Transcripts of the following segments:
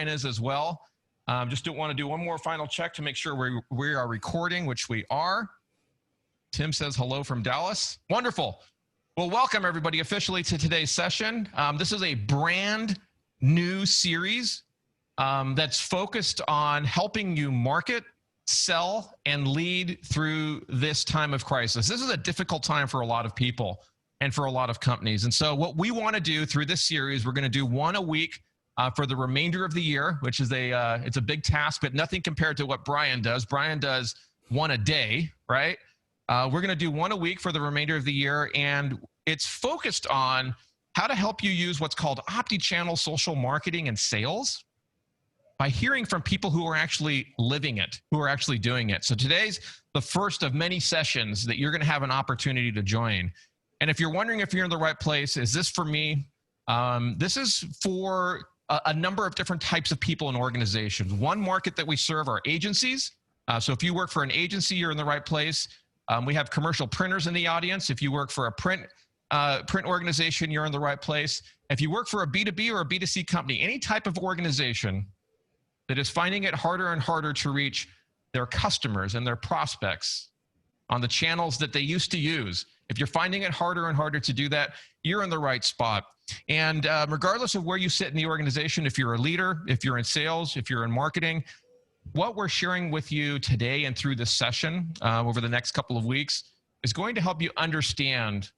is as well. Just want to do one more final check to make sure we are recording, which we are. Tim says hello from Dallas. Wonderful. Well, welcome everybody officially to today's session. This is a brand new series that's focused on helping you market, sell, and lead through this time of crisis. This is a difficult time for a lot of people and for a lot of companies. And so what we want to do through this series, we're going to do one a week for the remainder of the year, which is it's a big task, but nothing compared to what Brian does. Brian does one a day, right? We're going to do one a week for the remainder of the year, and it's focused on how to help you use what's called Opti channel social marketing and sales by hearing from people who are actually living it, who are actually doing it. So today's the first of many sessions that you're going to have an opportunity to join. And if you're wondering if you're in the right place, is this for me? This is for a number of different types of people and organizations. One market that we serve are agencies. So if you work for an agency, you're in the right place. We have commercial printers in the audience. If you work for a print organization, you're in the right place. If you work for a B2B or a B2C company, any type of organization that is finding it harder and harder to reach their customers and their prospects on the channels that they used to use, if you're finding it harder and harder to do that, you're in the right spot. And regardless of where you sit in the organization, if you're a leader, if you're in sales, if you're in marketing, what we're sharing with you today and through this session over the next couple of weeks is going to help you understand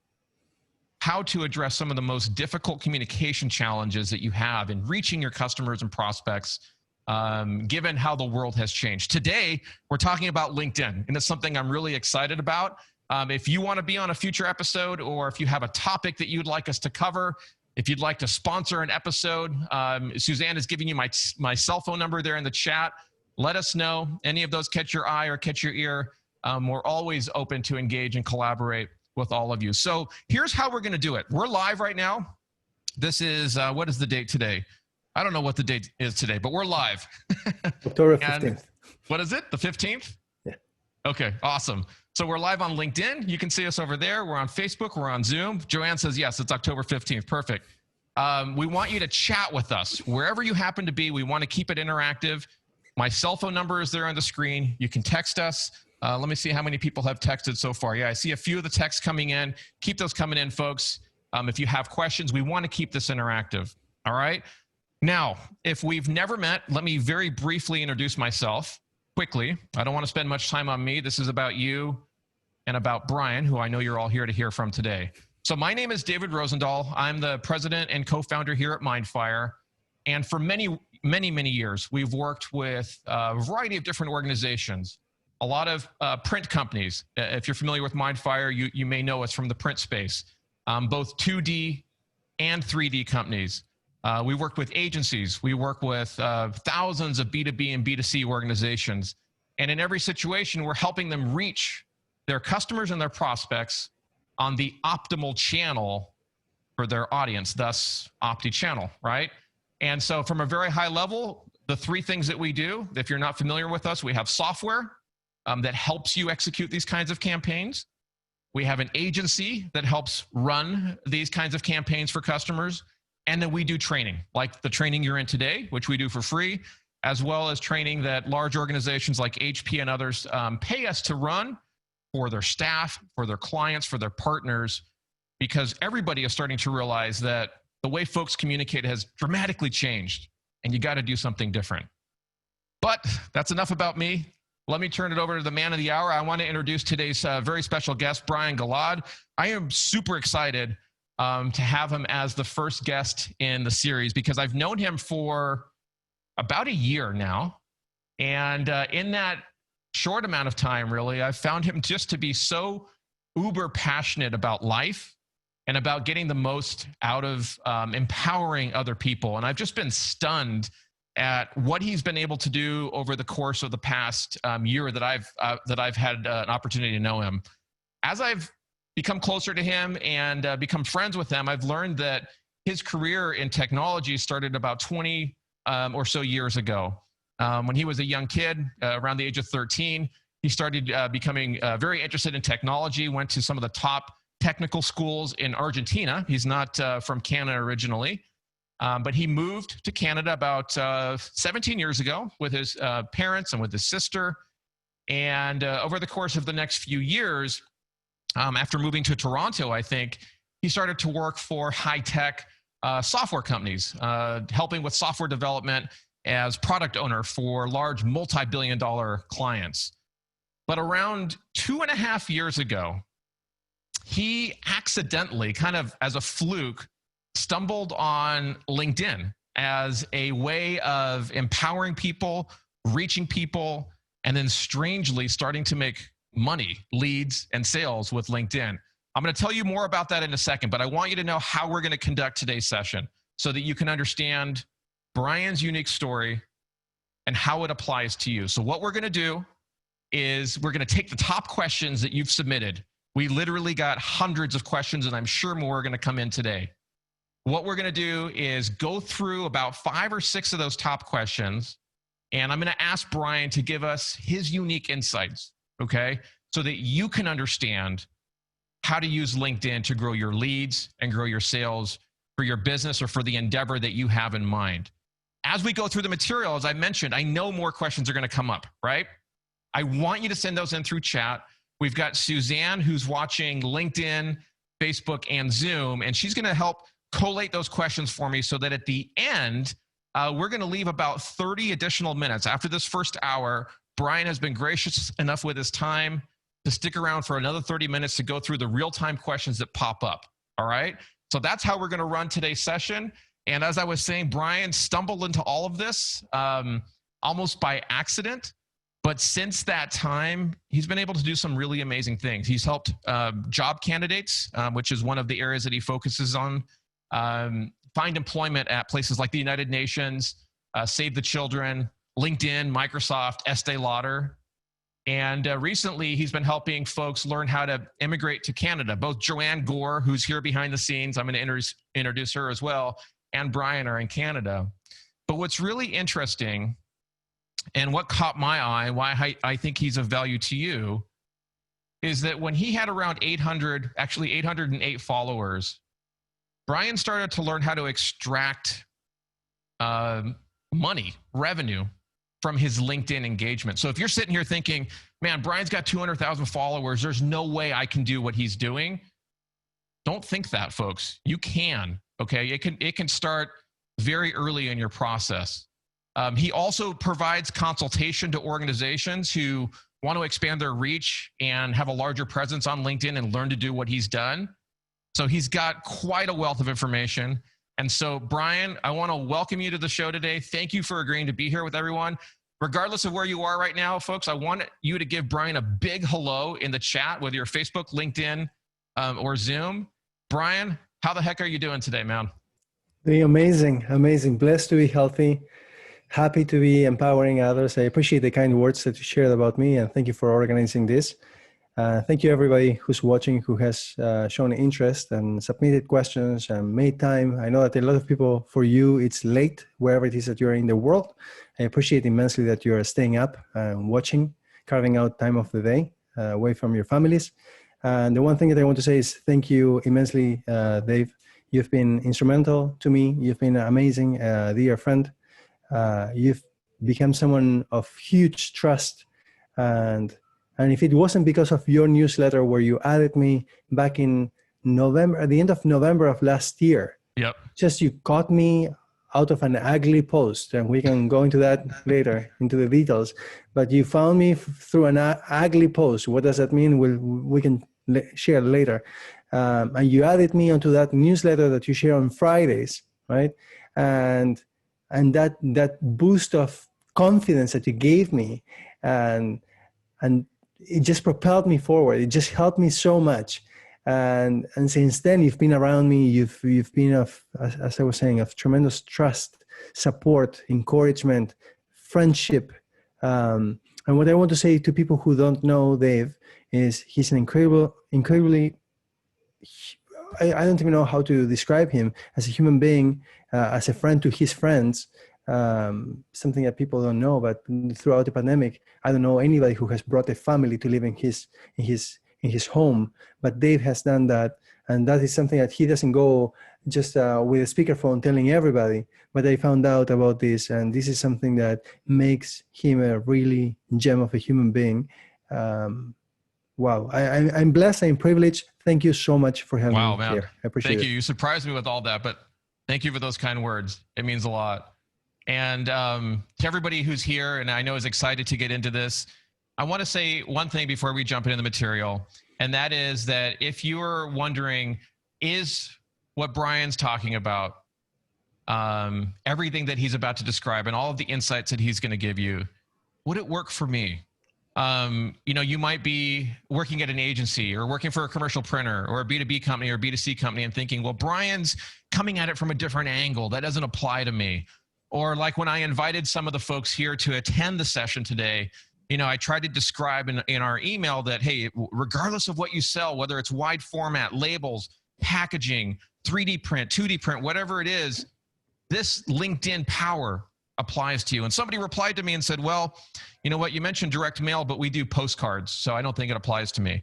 how to address some of the most difficult communication challenges that you have in reaching your customers and prospects, given how the world has changed. Today, we're talking about LinkedIn, and it's something I'm really excited about. If you want to be on a future episode, or if you have a topic that you'd like us to cover, if you'd like to sponsor an episode, Suzanne is giving you my cell phone number there in the chat. Let us know. Any of those catch your eye or catch your ear. We're always open to engage and collaborate with all of you. So here's how we're going to do it. We're live right now. This is, what is the date today? I don't know what the date is today, but we're live. October 15th. What is it? The 15th? Yeah. Okay, awesome. So we're live on LinkedIn. You can see us over there. We're on Facebook. We're on Zoom. Joanne says, yes, it's October 15th. Perfect. We want you to chat with us. Wherever you happen to be, we want to keep it interactive. My cell phone number is there on the screen. You can text us. Let me see how many people have texted so far. Yeah, I see a few of the texts coming in. Keep those coming in, folks. If you have questions, we want to keep this interactive. All right? Now, if we've never met, let me very briefly introduce myself quickly. I don't want to spend much time on me. This is about you and about Brian, who I know you're all here to hear from today. So my name is David Rosendahl. I'm the president and co-founder here at Mindfire. And for many years, we've worked with a variety of different organizations, a lot of print companies. If you're familiar with Mindfire, you may know us from the print space, both 2D and 3D companies. We work with agencies. We work with thousands of B2B and B2C organizations. And in every situation, we're helping them reach their customers and their prospects on the optimal channel for their audience, thus Opti channel, right? And so from a very high level, the three things that we do, if you're not familiar with us, we have software that helps you execute these kinds of campaigns. We have an agency that helps run these kinds of campaigns for customers. And then we do training, like the training you're in today, which we do for free, as well as training that large organizations like HP and others pay us to run for their staff, for their clients, for their partners, because everybody is starting to realize that the way folks communicate has dramatically changed, and you got to do something different. But that's enough about me. Let me turn it over to the man of the hour. I want to introduce today's very special guest, Brian Golod. I am super excited to have him as the first guest in the series because I've known him for about a year now. And in that short amount of time, really, I've found him just to be so uber passionate about life and about getting the most out of empowering other people. And I've just been stunned at what he's been able to do over the course of the past year that I've had an opportunity to know him. As I've become closer to him and become friends with him, I've learned that his career in technology started about 20 or so years ago. When he was a young kid, around the age of 13, he started becoming very interested in technology, went to some of the top technical schools in Argentina. He's not from Canada originally. But he moved to Canada about 17 years ago with his parents and with his sister. And over the course of the next few years, after moving to Toronto, I think, he started to work for high-tech software companies, helping with software development as product owner for large multi-billion-dollar clients. But around 2.5 years ago, he accidentally, kind of as a fluke, stumbled on LinkedIn as a way of empowering people, reaching people, and then strangely starting to make money, leads, and sales with LinkedIn. I'm going to tell you more about that in a second, but I want you to know how we're going to conduct today's session so that you can understand Brian's unique story and how it applies to you. So what we're going to do is we're going to take the top questions that you've submitted. We literally got hundreds of questions, and I'm sure more are going to come in today. What we're going to do is go through about 5 or 6 of those top questions, and I'm going to ask Brian to give us his unique insights, okay, so that you can understand how to use LinkedIn to grow your leads and grow your sales for your business or for the endeavor that you have in mind. As we go through the material, as I mentioned, I know more questions are going to come up, right? I want you to send those in through chat. We've got Suzanne, who's watching LinkedIn, Facebook, and Zoom, and she's going to help collate those questions for me so that at the end, we're going to leave about 30 additional minutes. After this first hour, Brian has been gracious enough with his time to stick around for another 30 minutes to go through the real-time questions that pop up, all right? So that's how we're going to run today's session. And as I was saying, Brian stumbled into all of this almost by accident. But since that time, he's been able to do some really amazing things. He's helped job candidates, which is one of the areas that he focuses on, find employment at places like the United Nations, Save the Children, LinkedIn, Microsoft, Estee Lauder. And recently, he's been helping folks learn how to immigrate to Canada. Both Joanne Gore, who's here behind the scenes, I'm going to introduce her as well, and Brian are in Canada. But what's really interesting and what caught my eye, why I think he's of value to you, is that when he had around 808 followers, Brian started to learn how to extract money, revenue from his LinkedIn engagement. So if you're sitting here thinking, man, Brian's got 200,000 followers, there's no way I can do what he's doing. Don't think that, folks. You can, okay? It can start very early in your process. He also provides consultation to organizations who want to expand their reach and have a larger presence on LinkedIn and learn to do what he's done. So he's got quite a wealth of information. And so, Brian, I want to welcome you to the show today. Thank you for agreeing to be here with everyone. Regardless of where you are right now, folks, I want you to give Brian a big hello in the chat, whether you're Facebook, LinkedIn, or Zoom. Brian, how the heck are you doing today, man? Doing amazing, amazing. Blessed to be healthy. Happy to be empowering others. I appreciate the kind words that you shared about me, and thank you for organizing this. Thank you, everybody who's watching, who has shown interest and submitted questions and made time. I know that a lot of people, for you, it's late, wherever it is that you're in the world. I appreciate immensely that you're staying up and watching, carving out time of the day away from your families. And the one thing that I want to say is thank you immensely, Dave. You've been instrumental to me. You've been amazing, dear friend. You've become someone of huge trust, and if it wasn't because of your newsletter where you added me back in November, at the end of November of last year, yep, just you caught me out of an ugly post, and we can go into that later, into the details, but you found me through an ugly post. What does that mean? We can share later. And you added me onto that newsletter that you share on Fridays, right? And that boost of confidence that you gave me, and it just propelled me forward. It just helped me so much. And since then, you've been around me. You've been as I was saying, of tremendous trust, support, encouragement, friendship. And what I want to say to people who don't know Dave is he's an incredibly, I don't even know how to describe him as a human being, as a friend to his friends. Something that people don't know, but throughout the pandemic, I don't know anybody who has brought a family to live in his in his home, but Dave has done that. And that is something that he doesn't go just with a speakerphone telling everybody, but I found out about this, and this is something that makes him a really gem of a human being. Wow, I'm blessed, I'm privileged. Thank you so much for having me here. I appreciate it. Thank you. You surprised me with all that, but thank you for those kind words. It means a lot. And to everybody who's here and I know is excited to get into this, I want to say one thing before we jump into the material, and that is that if you're wondering, is what Brian's talking about, everything that he's about to describe and all of the insights that he's going to give you, would it work for me? You know, you might be working at an agency or working for a commercial printer or a B2B company or a B2C company and thinking, well, Brian's coming at it from a different angle. That doesn't apply to me. Or like when I invited some of the folks here to attend the session today, you know, I tried to describe in our email that, hey, regardless of what you sell, whether it's wide format, labels, packaging, 3D print, 2D print, whatever it is, this LinkedIn power applies to you. And somebody replied to me and said, well, you know what, you mentioned direct mail, but we do postcards, so I don't think it applies to me. I'm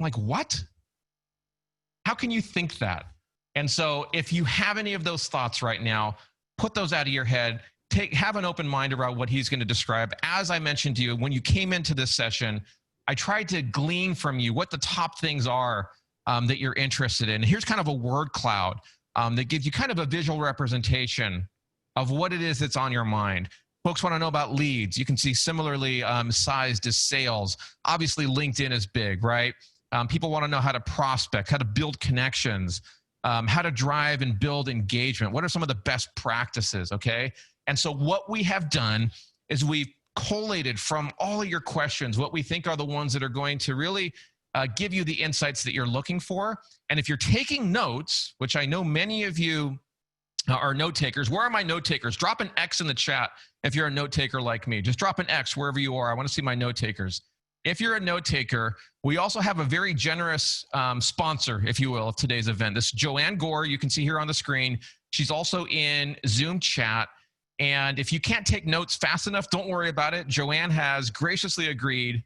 like, what? How can you think that? And so if you have any of those thoughts right now, put those out of your head. Have an open mind around what he's going to describe. As I mentioned to you, when you came into this session, I tried to glean from you what the top things are that you're interested in. Here's kind of a word cloud that gives you kind of a visual representation of what it is that's on your mind. Folks want to know about leads. You can see similarly sized as sales. Obviously, LinkedIn is big, right? People want to know how to prospect, how to build connections, how to drive and build engagement. What are some of the best practices, okay? And so what we have done is we've collated from all of your questions what we think are the ones that are going to really give you the insights that you're looking for. And if you're taking notes, which I know many of you are note takers. Where are my note takers? Drop an X in the chat if you're a note taker like me. Just drop an X wherever you are. I want to see my note takers. If you're a note taker, we also have a very generous sponsor, if you will, of today's event. This is Joanne Gore. You can see here on the screen. She's also in Zoom chat. And if you can't take notes fast enough, don't worry about it. Joanne has graciously agreed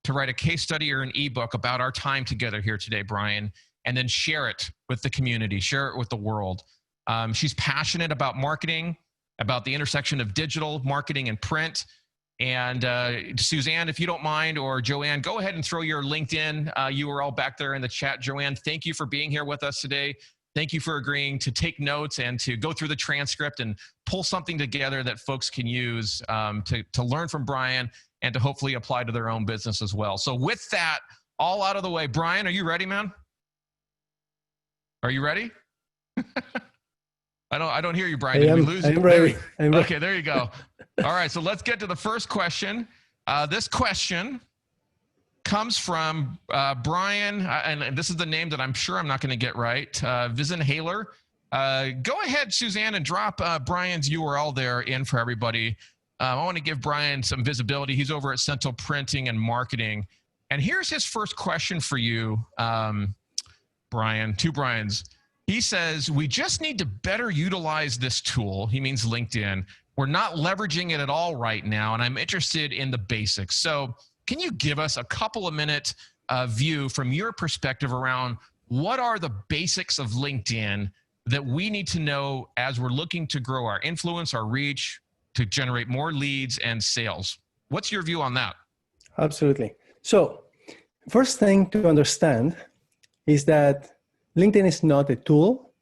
to write a case study or an ebook about our time together here today, Brian, and then share it with the community, share it with the world. She's passionate about marketing, about the intersection of digital marketing and print. And Suzanne, if you don't mind, or Joanne, go ahead and throw your LinkedIn URL back there in the chat. Joanne, thank you for being here with us today. Thank you for agreeing to take notes and to go through the transcript and pull something together that folks can use to learn from Brian and to hopefully apply to their own business as well. So with that all out of the way, Brian, are you ready, man? Are you ready? I don't hear you, Brian. Did we lose you? I'm ready. Okay, there you go. All right, so let's get to the first question. This question comes from Brian, and this is the name that I'm sure I'm not going to get right, Visenhaler. Go ahead, Suzanne, and drop Brian's URL there in for everybody. I want to give Brian some visibility. He's over at Central Printing and Marketing. And here's his first question for you, Brian, two Brians. He says, we just need to better utilize this tool. He means LinkedIn. We're not leveraging it at all right now, and I'm interested in the basics. So can you give us a couple of minute view from your perspective around what are the basics of LinkedIn that we need to know as we're looking to grow our influence, our reach, to generate more leads and sales? What's your view on that? Absolutely. So first thing to understand is that LinkedIn is not a tool.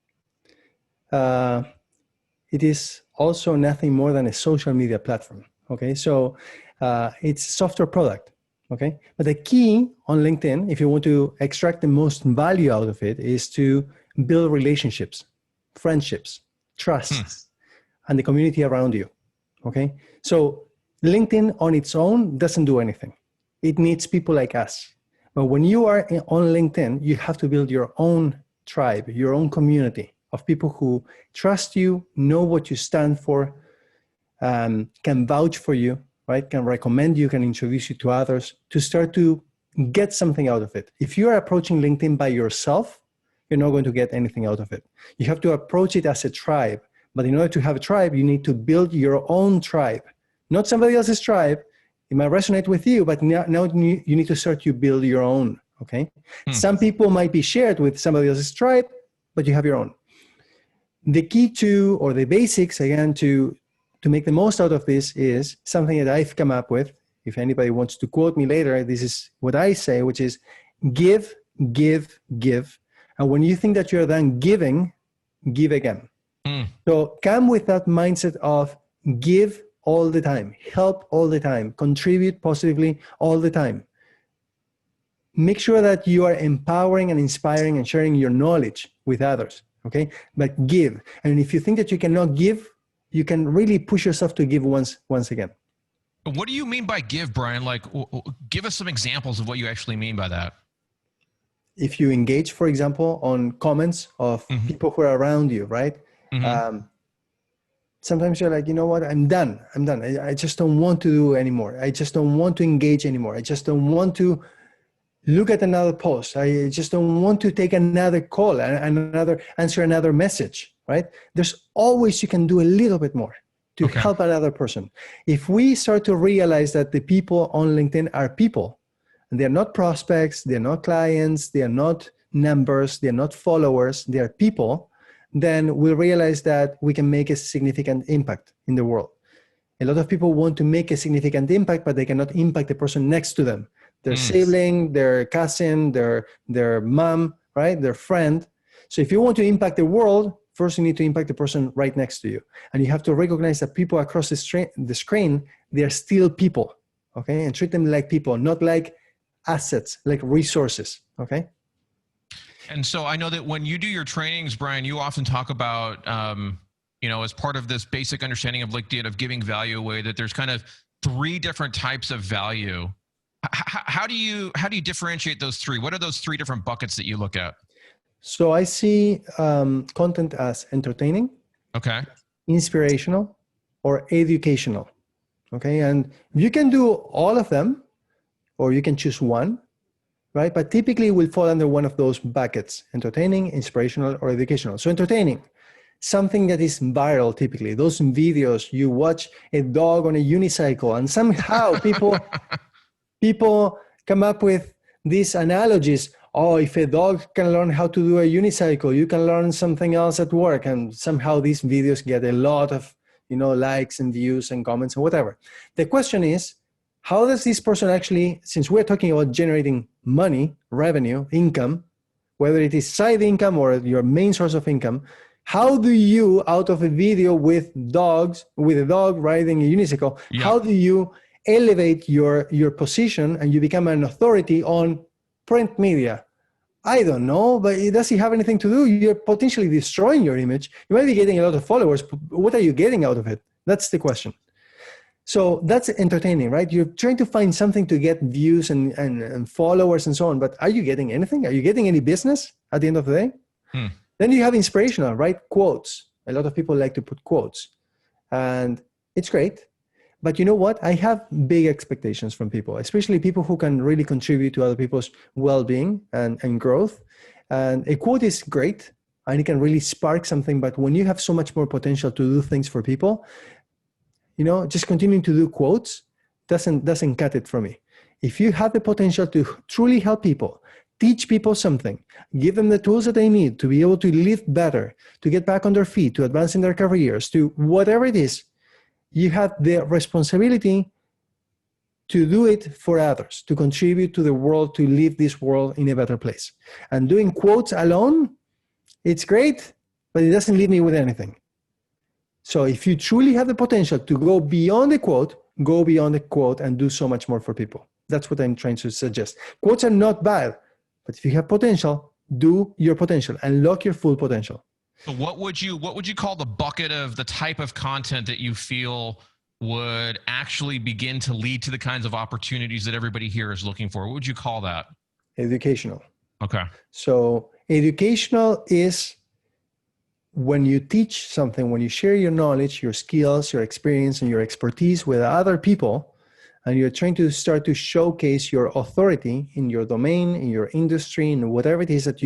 It is also nothing more than a social media platform. Okay, so it's a software product. Okay, but the key on LinkedIn, if you want to extract the most value out of it, is to build relationships, friendships, trust, and the community around you. Okay, so LinkedIn on its own doesn't do anything. It needs people like us. But when you are on LinkedIn, you have to build your own tribe, your own community of people who trust you, know what you stand for, can vouch for you, right? Can recommend you, can introduce you to others to start to get something out of it. If you are approaching LinkedIn by yourself, you're not going to get anything out of it. You have to approach it as a tribe. But in order to have a tribe, you need to build your own tribe, not somebody else's tribe. It might resonate with you, but now you need to start to build your own. Okay. Some people might be shared with somebody else's tribe, but you have your own. The key to, or the basics again, to make the most out of this is something that I've come up with. If anybody wants to quote me later, this is what I say, which is give, give, give. And when you think that you're done giving, give again. So come with that mindset of give all the time, help all the time, contribute positively all the time. Make sure that you are empowering and inspiring and sharing your knowledge with others, okay? But give. And if you think that you cannot give, you can really push yourself to give once again. What do you mean by give, Brian? Like, give us some examples of what you actually mean by that. If you engage, for example, on comments of people who are around you, right? Sometimes you're like, you know what, I'm done. I just don't want to do anymore. I just don't want to engage anymore. I just don't want to look at another post. I just don't want to take another call, answer another message, right? There's always, you can do a little bit more to help another person. If we start to realize that the people on LinkedIn are people, and they're not prospects, they're not clients, they are not numbers, they're not followers, they are people, then we realize that we can make a significant impact in the world. A lot of people want to make a significant impact, but they cannot impact the person next to them. Their sibling, their cousin, their mom, right? Their friend. So if you want to impact the world, first you need to impact the person right next to you. And you have to recognize that people across the screen, they are still people, okay? And treat them like people, not like assets, like resources, okay? And so I know that when you do your trainings, Brian, you often talk about, as part of this basic understanding of LinkedIn, of giving value away, that there's kind of 3 different types of value. How do you differentiate those 3? What are those 3 different buckets that you look at? So I see content as entertaining, inspirational, or educational, okay? And you can do all of them, or you can choose one, right? But typically it will fall under one of those buckets: entertaining, inspirational, or educational. So entertaining, something that is viral typically. Those videos, you watch a dog on a unicycle, and somehow people come up with these analogies. Oh, if a dog can learn how to do a unicycle, you can learn something else at work. And somehow these videos get a lot of, likes and views and comments and whatever. The question is, how does this person actually, since we're talking about generating money, revenue, income, whether it is side income or your main source of income, how do you, out of a video with a dog riding a unicycle, how do you elevate your position and you become an authority on print media? I don't know, but does it have anything to do? You're potentially destroying your image. You might be getting a lot of followers, but what are you getting out of it? That's the question. So that's entertaining, right? You're trying to find something to get views and followers and so on, but are you getting anything? Are you getting any business at the end of the day? Then you have inspirational, right? Quotes. A lot of people like to put quotes, and it's great. But you know what? I have big expectations from people, especially people who can really contribute to other people's well-being and growth. And a quote is great, and it can really spark something. But when you have so much more potential to do things for people, just continuing to do quotes doesn't cut it for me. If you have the potential to truly help people, teach people something, give them the tools that they need to be able to live better, to get back on their feet, to advance in their careers, to whatever it is, you have the responsibility to do it for others, to contribute to the world, to leave this world in a better place. And doing quotes alone, it's great, but it doesn't leave me with anything. So if you truly have the potential to go beyond the quote and do so much more for people. That's what I'm trying to suggest. Quotes are not bad, but if you have potential, do your potential, unlock your full potential. So what would you call the bucket of the type of content that you feel would actually begin to lead to the kinds of opportunities that everybody here is looking for? What would you call that? Educational. Okay. So educational is when you teach something, when you share your knowledge, your skills, your experience, and your expertise with other people, and you're trying to start to showcase your authority in your domain, in your industry, in whatever it is that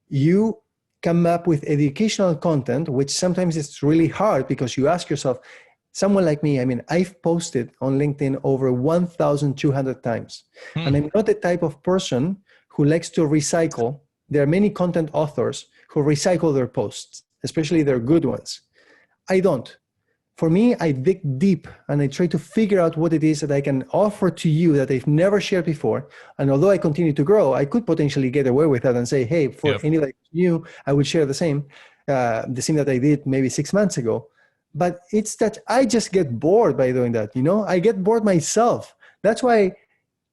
you come up with educational content, which sometimes it's really hard because you ask yourself, someone like me, I mean, I've posted on LinkedIn over 1,200 times. And I'm not the type of person who likes to recycle. There are many content authors who recycle their posts, especially their good ones. I don't. For me, I dig deep and I try to figure out what it is that I can offer to you that I've never shared before. And although I continue to grow, I could potentially get away with that and say, hey, for anybody new, I would share the same that I did maybe 6 months ago. But it's that I just get bored by doing that. I get bored myself. That's why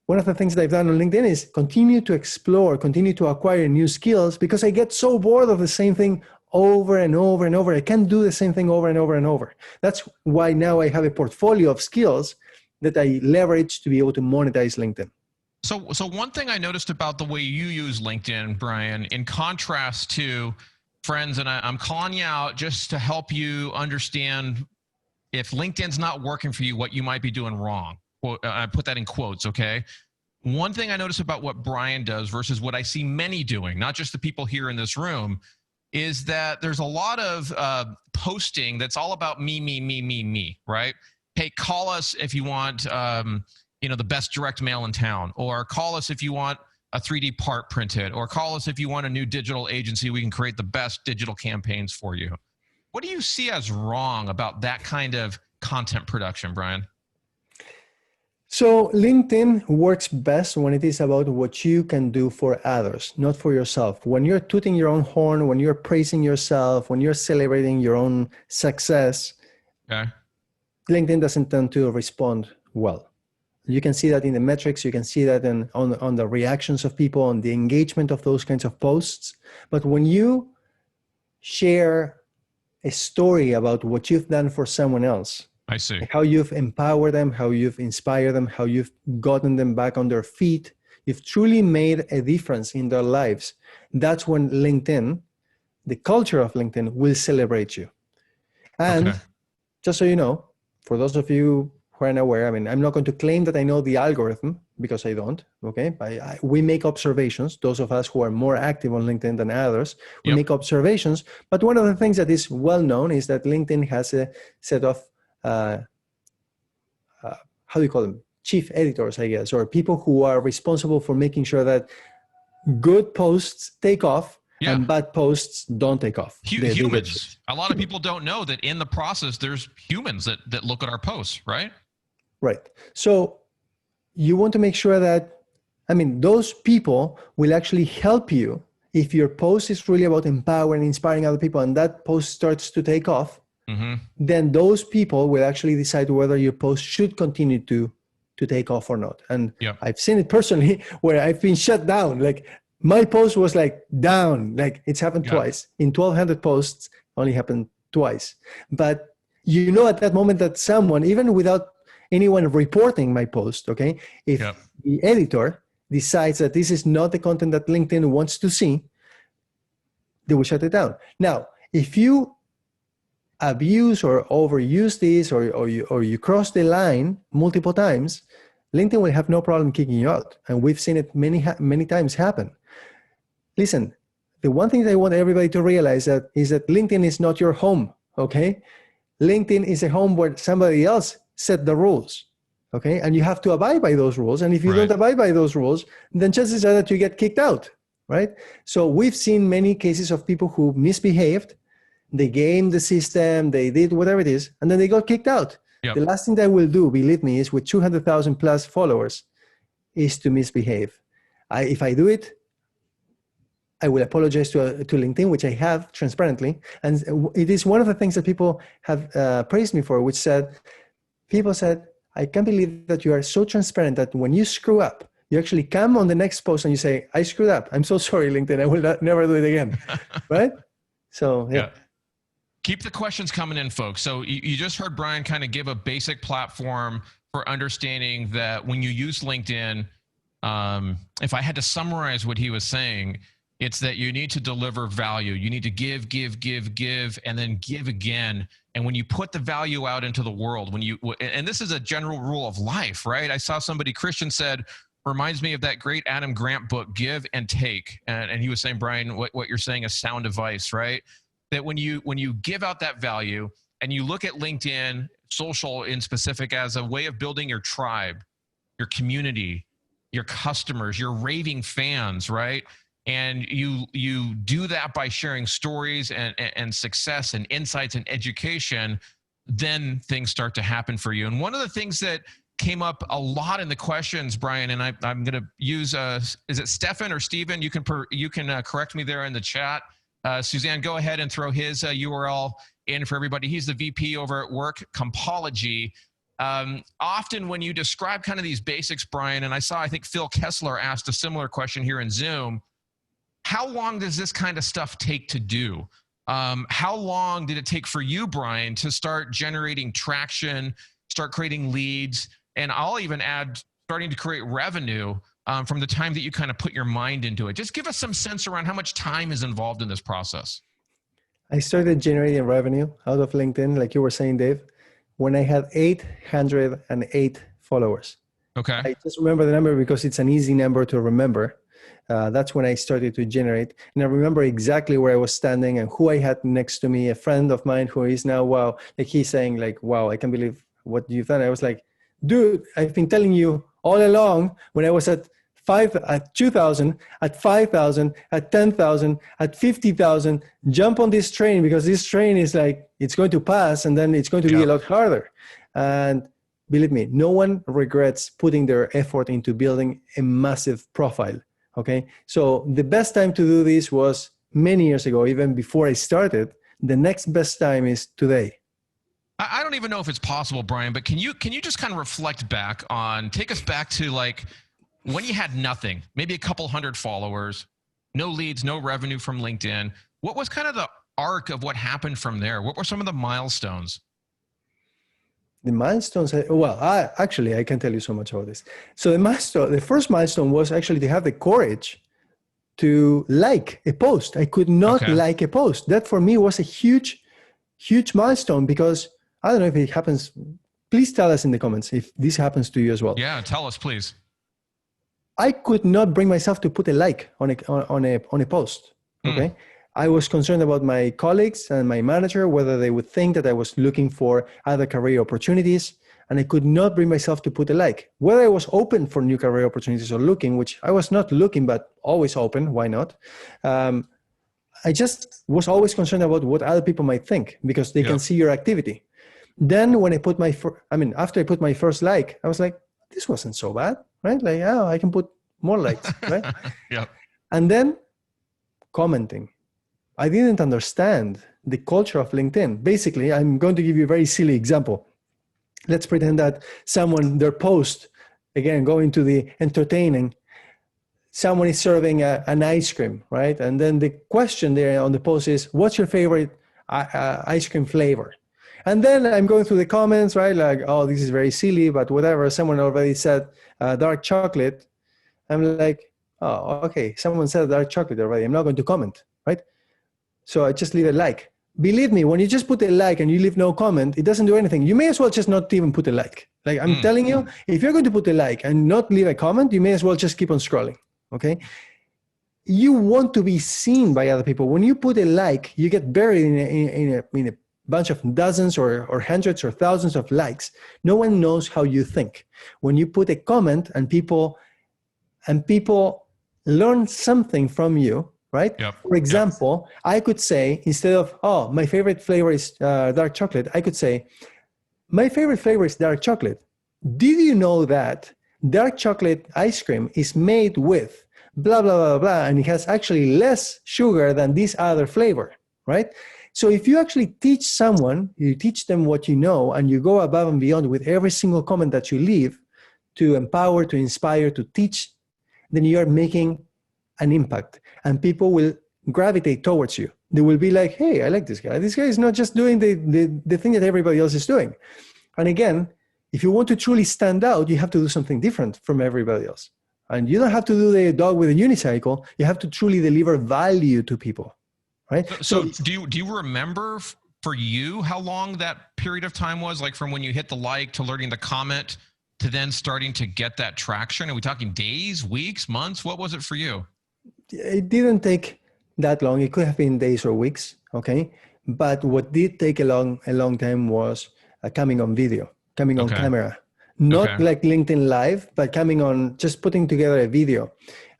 one of the things that I've done on LinkedIn is continue to explore, continue to acquire new skills, because I get so bored of the same thing over and over and over. I can't do the same thing over and over and over. That's why now I have a portfolio of skills that I leverage to be able to monetize LinkedIn. So one thing I noticed about the way you use LinkedIn, Brian, in contrast to friends, and I'm calling you out just to help you understand if LinkedIn's not working for you, what you might be doing wrong. Well, I put that in quotes, okay? One thing I notice about what Brian does versus what I see many doing, not just the people here in this room, is that there's a lot of posting that's all about me, right? Hey, call us if you want, the best direct mail in town, or call us if you want a 3D part printed, or call us if you want a new digital agency. We can create the best digital campaigns for you. What do you see as wrong about that kind of content production, Brian? So LinkedIn works best when it is about what you can do for others, not for yourself. When you're tooting your own horn, when you're praising yourself, when you're celebrating your own success, LinkedIn doesn't tend to respond well. You can see that in the metrics. You can see that on the reactions of people, on the engagement of those kinds of posts. But when you share a story about what you've done for someone else, I see. How you've empowered them, how you've inspired them, how you've gotten them back on their feet. You've truly made a difference in their lives. That's when LinkedIn, the culture of LinkedIn, will celebrate you. And just so you know, for those of you who are unaware, I mean, I'm not going to claim that I know the algorithm because I don't, okay? We make observations. Those of us who are more active on LinkedIn than others, we make observations. But one of the things that is well known is that LinkedIn has a set of how do you call them? Chief editors, I guess, or people who are responsible for making sure that good posts take off and bad posts don't take off. Humans. A lot of people don't know that in the process, there's humans that look at our posts, right? Right. So you want to make sure that, those people will actually help you if your post is really about empowering, inspiring other people, and that post starts to take off. Then those people will actually decide whether your post should continue to take off or not. And I've seen it personally where I've been shut down. Like my post was like down, like it's happened twice. In 1,200 posts, only happened twice. But at that moment that someone, even without anyone reporting my post, okay, if the editor decides that this is not the content that LinkedIn wants to see, they will shut it down. Now, if you abuse or overuse this, or you cross the line multiple times, LinkedIn will have no problem kicking you out. And we've seen it many times happen. Listen, the one thing that I want everybody to realize is that LinkedIn is not your home, okay? LinkedIn is a home where somebody else set the rules, okay? And you have to abide by those rules. And if you don't abide by those rules, then chances are that you get kicked out, right? So we've seen many cases of people who misbehaved. They gamed the system, they did whatever it is, and then they got kicked out. The last thing that I will do, believe me, is with 200,000 plus followers, is to misbehave. If I do it, I will apologize to LinkedIn, which I have transparently. And it is one of the things that people have praised me for, people said, I can't believe that you are so transparent that when you screw up, you actually come on the next post and you say, I screwed up. I'm so sorry, LinkedIn. I will never do it again. Right? So, Keep the questions coming in, folks. So you just heard Brian kind of give a basic platform for understanding that when you use LinkedIn, if I had to summarize what he was saying, it's that you need to deliver value. You need to give, and then give again. And when you put the value out into the world, and this is a general rule of life, right? I saw somebody, Christian said, reminds me of that great Adam Grant book, Give and Take. And he was saying, Brian, what you're saying is sound advice, right? That when you give out that value and you look at LinkedIn social in specific as a way of building your tribe, your community, your customers, your raving fans, right? And you do that by sharing stories and success and insights and education, then things start to happen for you. And one of the things that came up a lot in the questions, Brian, and I'm going to use, is it Stefan or Steven? You can correct me there in the chat. Suzanne, go ahead and throw his URL in for everybody. He's the VP over at Work Compology. Often when you describe kind of these basics, Brian, and I think Phil Kessler asked a similar question here in Zoom, how long does this kind of stuff take to do? How long did it take for you, Brian, to start generating traction, start creating leads, and I'll even add starting to create revenue from the time that you kind of put your mind into it? Just give us some sense around how much time is involved in this process. I started generating revenue out of LinkedIn, like you were saying, Dave, when I had 808 followers. Okay. I just remember the number because it's an easy number to remember. That's when I started to generate. And I remember exactly where I was standing and who I had next to me, a friend of mine who is now, wow, like he's saying like, wow, I can't believe what you've done. I was like, dude, I've been telling you all along when I was at 2,000, at 5,000, at 10,000, at 50,000, jump on this train because this train is like, it's going to pass and then it's going to be a lot harder. And believe me, no one regrets putting their effort into building a massive profile. Okay. So the best time to do this was many years ago, even before I started. The next best time is today. I don't even know if it's possible, Brian, but can you just kind of reflect back on, take us back to like when you had nothing, maybe a couple hundred followers, no leads, no revenue from LinkedIn. What was kind of the arc of what happened from there? What were some of the milestones? The milestones, well, I can tell you so much about this. So the first milestone was actually to have the courage to like a post. I could not like a post. That for me was a huge, huge milestone because I don't know if it happens. Please tell us in the comments if this happens to you as well. Yeah, tell us, please. I could not bring myself to put a like on a post. Okay. I was concerned about my colleagues and my manager, whether they would think that I was looking for other career opportunities, and I could not bring myself to put a like. Whether I was open for new career opportunities or looking, which I was not looking, but always open, why not? I just was always concerned about what other people might think because they can see your activity. Then when I put after I put my first like, I was like, this wasn't so bad, right? Like, oh, I can put more likes, right? And then commenting. I didn't understand the culture of LinkedIn. Basically, I'm going to give you a very silly example. Let's pretend that their post, again, going to the entertaining, someone is serving an ice cream, right? And then the question there on the post is, what's your favorite ice cream flavor? And then I'm going through the comments, right? Like, oh, this is very silly, but whatever. Someone already said dark chocolate. I'm like, oh, okay. Someone said dark chocolate already. I'm not going to comment, right? So I just leave a like. Believe me, when you just put a like and you leave no comment, it doesn't do anything. You may as well just not even put a like. Like I'm telling you, if you're going to put a like and not leave a comment, you may as well just keep on scrolling, okay? You want to be seen by other people. When you put a like, you get buried in a bunch of dozens or hundreds or thousands of likes. No one knows how you think. When you put a comment and people learn something from you, right? For example, I could say, instead of, oh, my favorite flavor is dark chocolate, I could say, my favorite flavor is dark chocolate. Did you know that dark chocolate ice cream is made with blah, blah, blah, blah, and it has actually less sugar than this other flavor, right? So if you actually teach someone, you teach them what you know, and you go above and beyond with every single comment that you leave to empower, to inspire, to teach, then you are making an impact, and people will gravitate towards you. They will be like, hey, I like this guy. This guy is not just doing the thing that everybody else is doing. And again, if you want to truly stand out, you have to do something different from everybody else. And you don't have to do the dog with a unicycle. You have to truly deliver value to people, right? So do you remember for you how long that period of time was, like from when you hit the like to learning the comment to then starting to get that traction? Are we talking days, weeks, months? What was it for you? It didn't take that long. It could have been days or weeks, okay? But what did take a long time was coming on video, coming on Okay. camera, not Okay. like LinkedIn Live, but coming on, just putting together a video.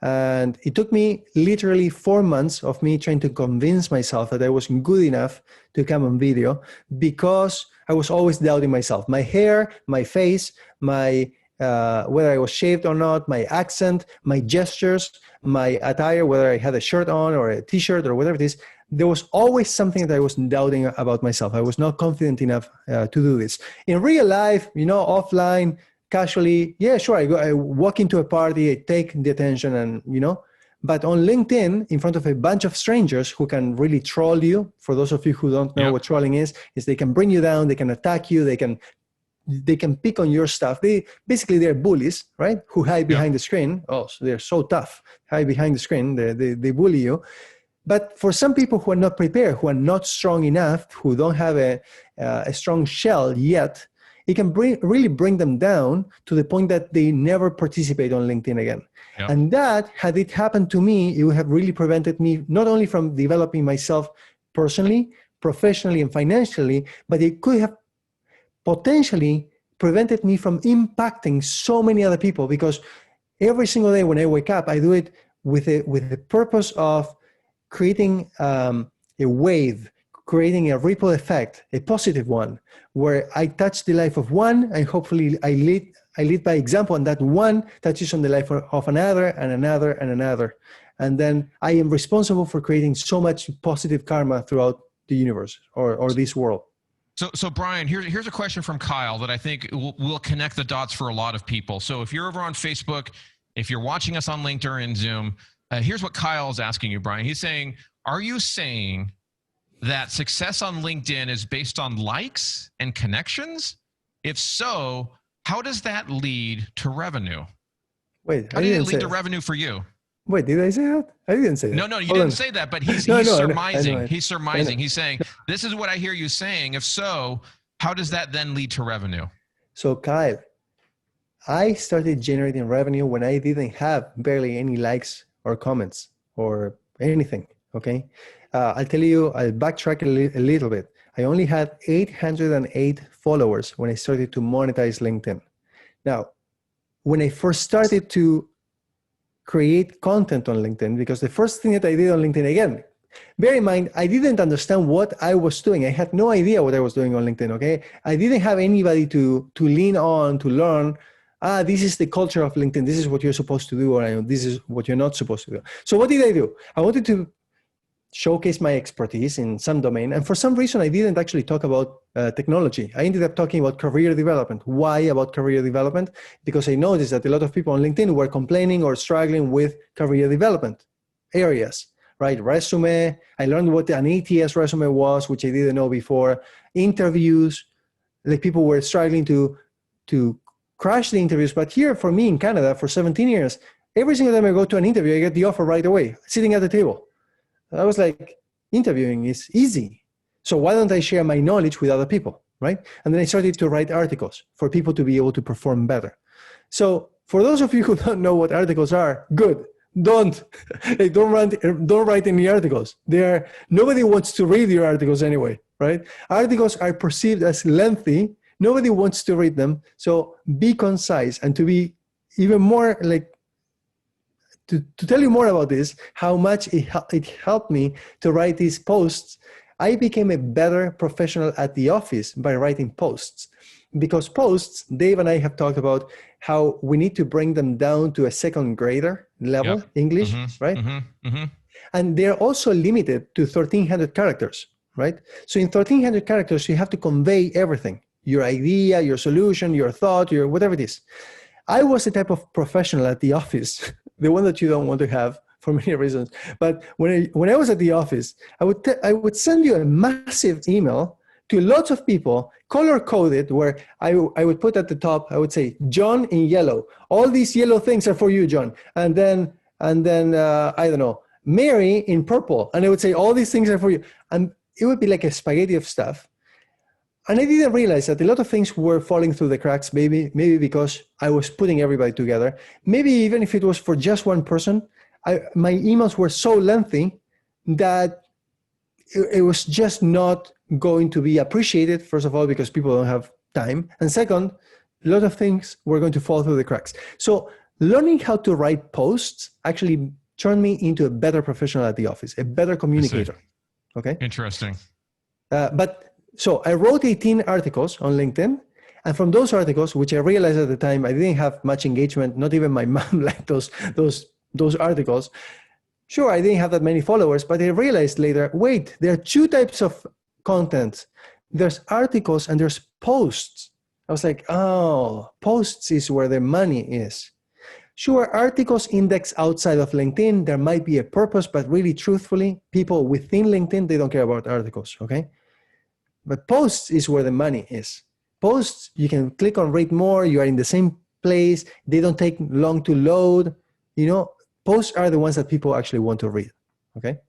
And it took me literally 4 months of me trying to convince myself that I was good enough to come on video, because I was always doubting myself. My hair, my face, my whether I was shaved or not, my accent, my gestures, my attire, whether I had a shirt on or a t-shirt or whatever it is, there was always something that I was doubting about myself. I was not confident enough to do this. In real life, offline, casually, yeah, sure, I walk into a party, I take the attention, and but on LinkedIn, in front of a bunch of strangers who can really troll you. For those of you who don't know what trolling is they can bring you down, they can attack you, they can pick on your stuff. They're bullies, right? Who hide behind the screen. Oh, so they're so tough, hide behind the screen. They bully you. But for some people who are not prepared, who are not strong enough, who don't have a strong shell yet, it can really bring them down to the point that they never participate on LinkedIn again. Yep. And that, had it happened to me, it would have really prevented me not only from developing myself personally, professionally, and financially, but it could have potentially prevented me from impacting so many other people, because every single day when I wake up, I do it with the purpose of creating a wave, creating a ripple effect, a positive one, where I touch the life of one, and hopefully I lead by example, and that one touches on the life of another and another and another. And then I am responsible for creating so much positive karma throughout the universe or this world. So Brian, here's a question from Kyle that I think will connect the dots for a lot of people. So if you're over on Facebook, if you're watching us on LinkedIn or in Zoom, here's what Kyle is asking you, Brian. He's saying, are you saying that success on LinkedIn is based on likes and connections? If so, how does that lead to revenue? Wait, how did it lead to revenue for you? Wait, did I say that? I didn't say that. No, you didn't say that, but he's surmising. I know. He's surmising. He's saying, this is what I hear you saying. If so, how does that then lead to revenue? So Kyle, I started generating revenue when I didn't have barely any likes or comments or anything, okay? I'll backtrack a little bit. I only had 808 followers when I started to monetize LinkedIn. Now, when I first started to create content on LinkedIn, because the first thing that I did on LinkedIn, again, bear in mind, I didn't understand what I was doing. I had no idea what I was doing on LinkedIn, okay? I didn't have anybody to lean on, to learn, this is the culture of LinkedIn. This is what you're supposed to do, or this is what you're not supposed to do. So what did I do? I wanted to showcase my expertise in some domain. And for some reason, I didn't actually talk about technology. I ended up talking about career development. Why about career development? Because I noticed that a lot of people on LinkedIn were complaining or struggling with career development areas, right? Resume. I learned what an ATS resume was, which I didn't know before. Interviews, like people were struggling to crash the interviews. But here for me in Canada for 17 years, every single time I go to an interview, I get the offer right away, sitting at the table. I was like, interviewing is easy. So why don't I share my knowledge with other people, right? And then I started to write articles for people to be able to perform better. So for those of you who don't know what articles are, good. Don't write any articles. Nobody wants to read your articles anyway, right? Articles are perceived as lengthy. Nobody wants to read them. So be concise, and to be even more to tell you more about this, how much it helped me to write these posts. I became a better professional at the office by writing posts, because posts, Dave and I have talked about how we need to bring them down to a second grader level, English, right? And they're also limited to 1,300 characters, right? So in 1,300 characters, you have to convey everything, your idea, your solution, your thought, your whatever it is. I was the type of professional at the office, the one that you don't want to have for many reasons. But when I was at the office, I would send you a massive email to lots of people, color-coded, where I would put at the top, I would say, John in yellow. All these yellow things are for you, John. And then I don't know, Mary in purple. And I would say, all these things are for you. And it would be like a spaghetti of stuff. And I didn't realize that a lot of things were falling through the cracks, maybe because I was putting everybody together. Maybe even if it was for just one person, my emails were so lengthy that it was just not going to be appreciated, first of all, because people don't have time. And second, a lot of things were going to fall through the cracks. So learning how to write posts actually turned me into a better professional at the office, a better communicator. Okay. Interesting. So I wrote 18 articles on LinkedIn. And from those articles, which I realized at the time, I didn't have much engagement. Not even my mom liked those articles. Sure, I didn't have that many followers, but I realized later, wait, there are two types of content. There's articles and there's posts. I was like, oh, posts is where the money is. Sure, articles index outside of LinkedIn, there might be a purpose, but really truthfully, people within LinkedIn, they don't care about articles, okay? But posts is where the money is. Posts, you can click on read more, you are in the same place, they don't take long to load. Posts are the ones that people actually want to read, okay?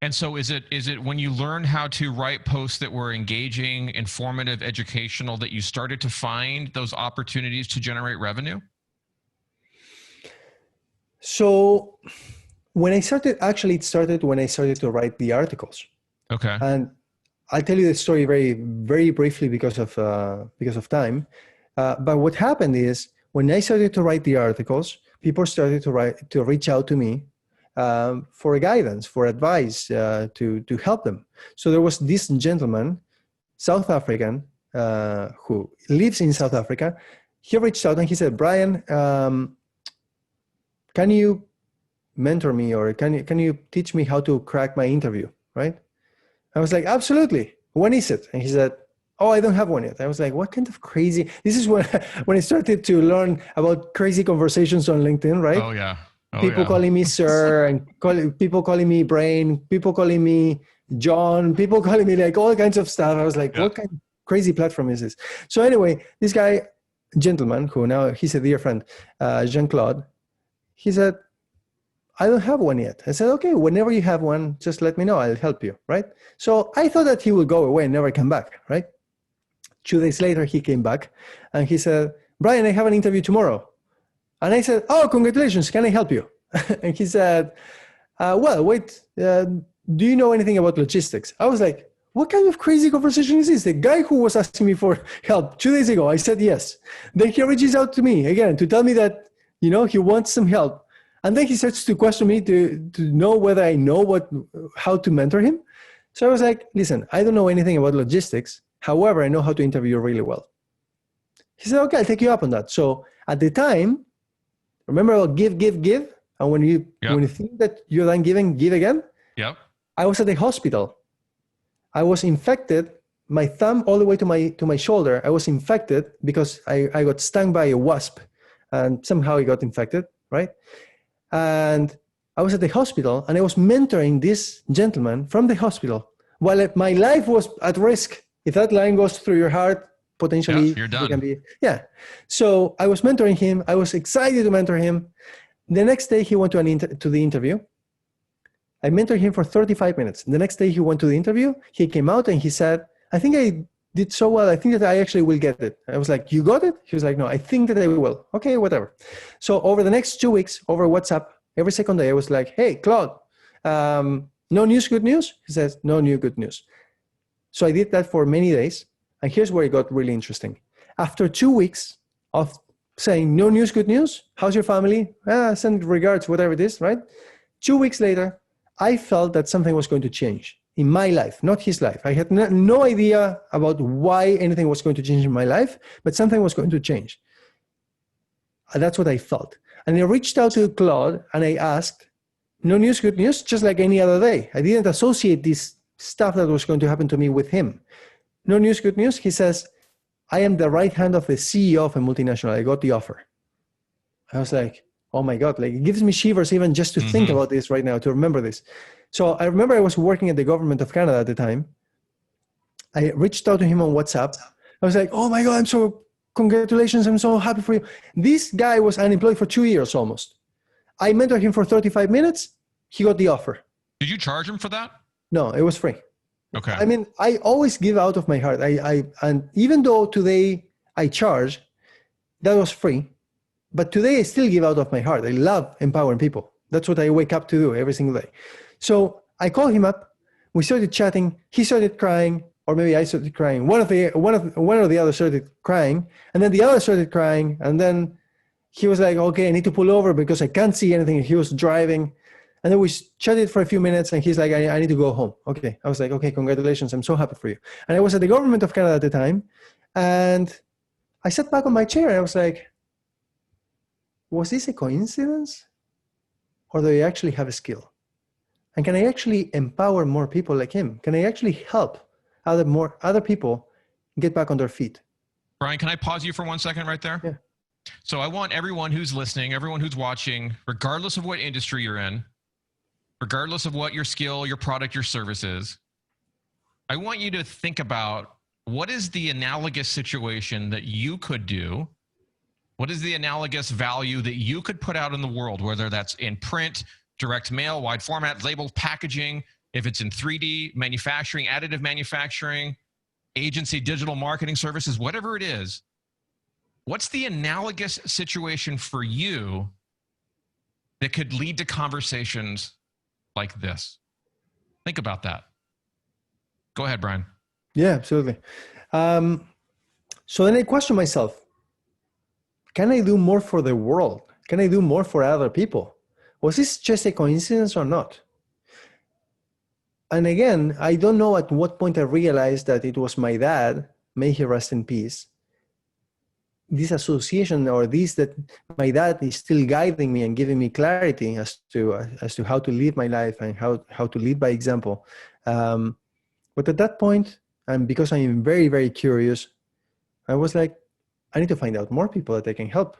And so is it when you learn how to write posts that were engaging, informative, educational, that you started to find those opportunities to generate revenue? So it started when I started to write the articles. Okay. And I'll tell you the story very, very briefly because of time. But what happened is when I started to write the articles, people started to reach out to me for guidance, for advice, to help them. So there was this gentleman, South African, who lives in South Africa. He reached out and he said, Brian, can you mentor me, or can you teach me how to crack my interview, right? I was like, absolutely. When is it? And he said, oh, I don't have one yet. I was like, what kind of crazy? This is when I started to learn about crazy conversations on LinkedIn, right? Oh, yeah. People calling me sir, and people calling me brain, people calling me John, people calling me like all kinds of stuff. I was like, what kind of crazy platform is this? So anyway, this guy, gentleman, who now he's a dear friend, Jean-Claude, he said, I don't have one yet. I said, okay, whenever you have one, just let me know. I'll help you, right? So I thought that he would go away and never come back, right? 2 days later, he came back and he said, Brian, I have an interview tomorrow. And I said, oh, congratulations. Can I help you? And he said, well, wait, do you know anything about logistics? I was like, what kind of crazy conversation is this? The guy who was asking me for help 2 days ago, I said yes. Then he reaches out to me again to tell me that, he wants some help. And then he starts to question me to know whether I know how to mentor him. So I was like, listen, I don't know anything about logistics. However, I know how to interview really well. He said, okay, I'll take you up on that. So at the time, remember about give. And when you think that you're done giving, give again. Yep. I was at the hospital. I was infected, my thumb all the way to my shoulder. I was infected because I got stung by a wasp and somehow I got infected, right? And I was at the hospital and I was mentoring this gentleman from the hospital while my life was at risk. If that line goes through your heart, potentially you're done. You can be, So I was mentoring him. I was excited to mentor him. The next day he went to the interview. I mentored him for 35 minutes. The next day he went to the interview. He came out and he said, I think I did so well. I think that I actually will get it. I was like, you got it? He was like, no, I think that I will. Okay, whatever. So over the next 2 weeks, over WhatsApp, every second day, I was like, hey, Claude, no news, good news? He says, no new good news. So I did that for many days. And here's where it got really interesting. After 2 weeks of saying, no news, good news, how's your family? Send regards, whatever it is, right? 2 weeks later, I felt that something was going to change in my life, not his life. I had no idea about why anything was going to change in my life, but something was going to change. And that's what I felt. And I reached out to Claude and I asked, no news, good news, just like any other day. I didn't associate this stuff that was going to happen to me with him. No news, good news. He says, I am the right hand of the CEO of a multinational. I got the offer. I was like, oh my God, like it gives me shivers even just to think about this right now, to remember this. So I remember I was working at the government of Canada at the time. I reached out to him on WhatsApp. I was like, oh my God, congratulations. I'm so happy for you. This guy was unemployed for 2 years almost. I mentored him for 35 minutes. He got the offer. Did you charge him for that? No, it was free. Okay. I mean, I always give out of my heart. And even though today I charge, that was free. But today I still give out of my heart. I love empowering people. That's what I wake up to do every single day. So I called him up. We started chatting. He started crying. or maybe I started crying. One or the other started crying, and then the other started crying, and then he was like, okay, I need to pull over because I can't see anything. He was driving. And then we chatted for a few minutes, and he's like, I need to go home. Okay. I was like, okay, congratulations. I'm so happy for you. And I was at the government of Canada at the time, and I sat back on my chair, and I was like, was this a coincidence? Or do I actually have a skill? And can I actually empower more people like him? Can I actually help other people get back on their feet? Brian, can I pause you for 1 second right there? Yeah. So I want everyone who's listening, everyone who's watching, regardless of what industry you're in, regardless of what your skill, your product, your service is, I want you to think about what is the analogous situation that you could do? What is the analogous value that you could put out in the world, whether that's in print, direct mail, wide format, labeled packaging, if it's in 3D, manufacturing, additive manufacturing, agency, digital marketing services, whatever it is. What's the analogous situation for you that could lead to conversations like this? Think about that. Go ahead, Brian. Yeah, absolutely. So then I question myself, can I do more for the world? Can I do more for other people? Was this just a coincidence or not? And again, I don't know at what point I realized that it was my dad, may he rest in peace, this association, or this, that my dad is still guiding me and giving me clarity as to how to live my life and how to lead by example. But at that point, and because I am very, very curious, I was like, I need to find out more people that I can help.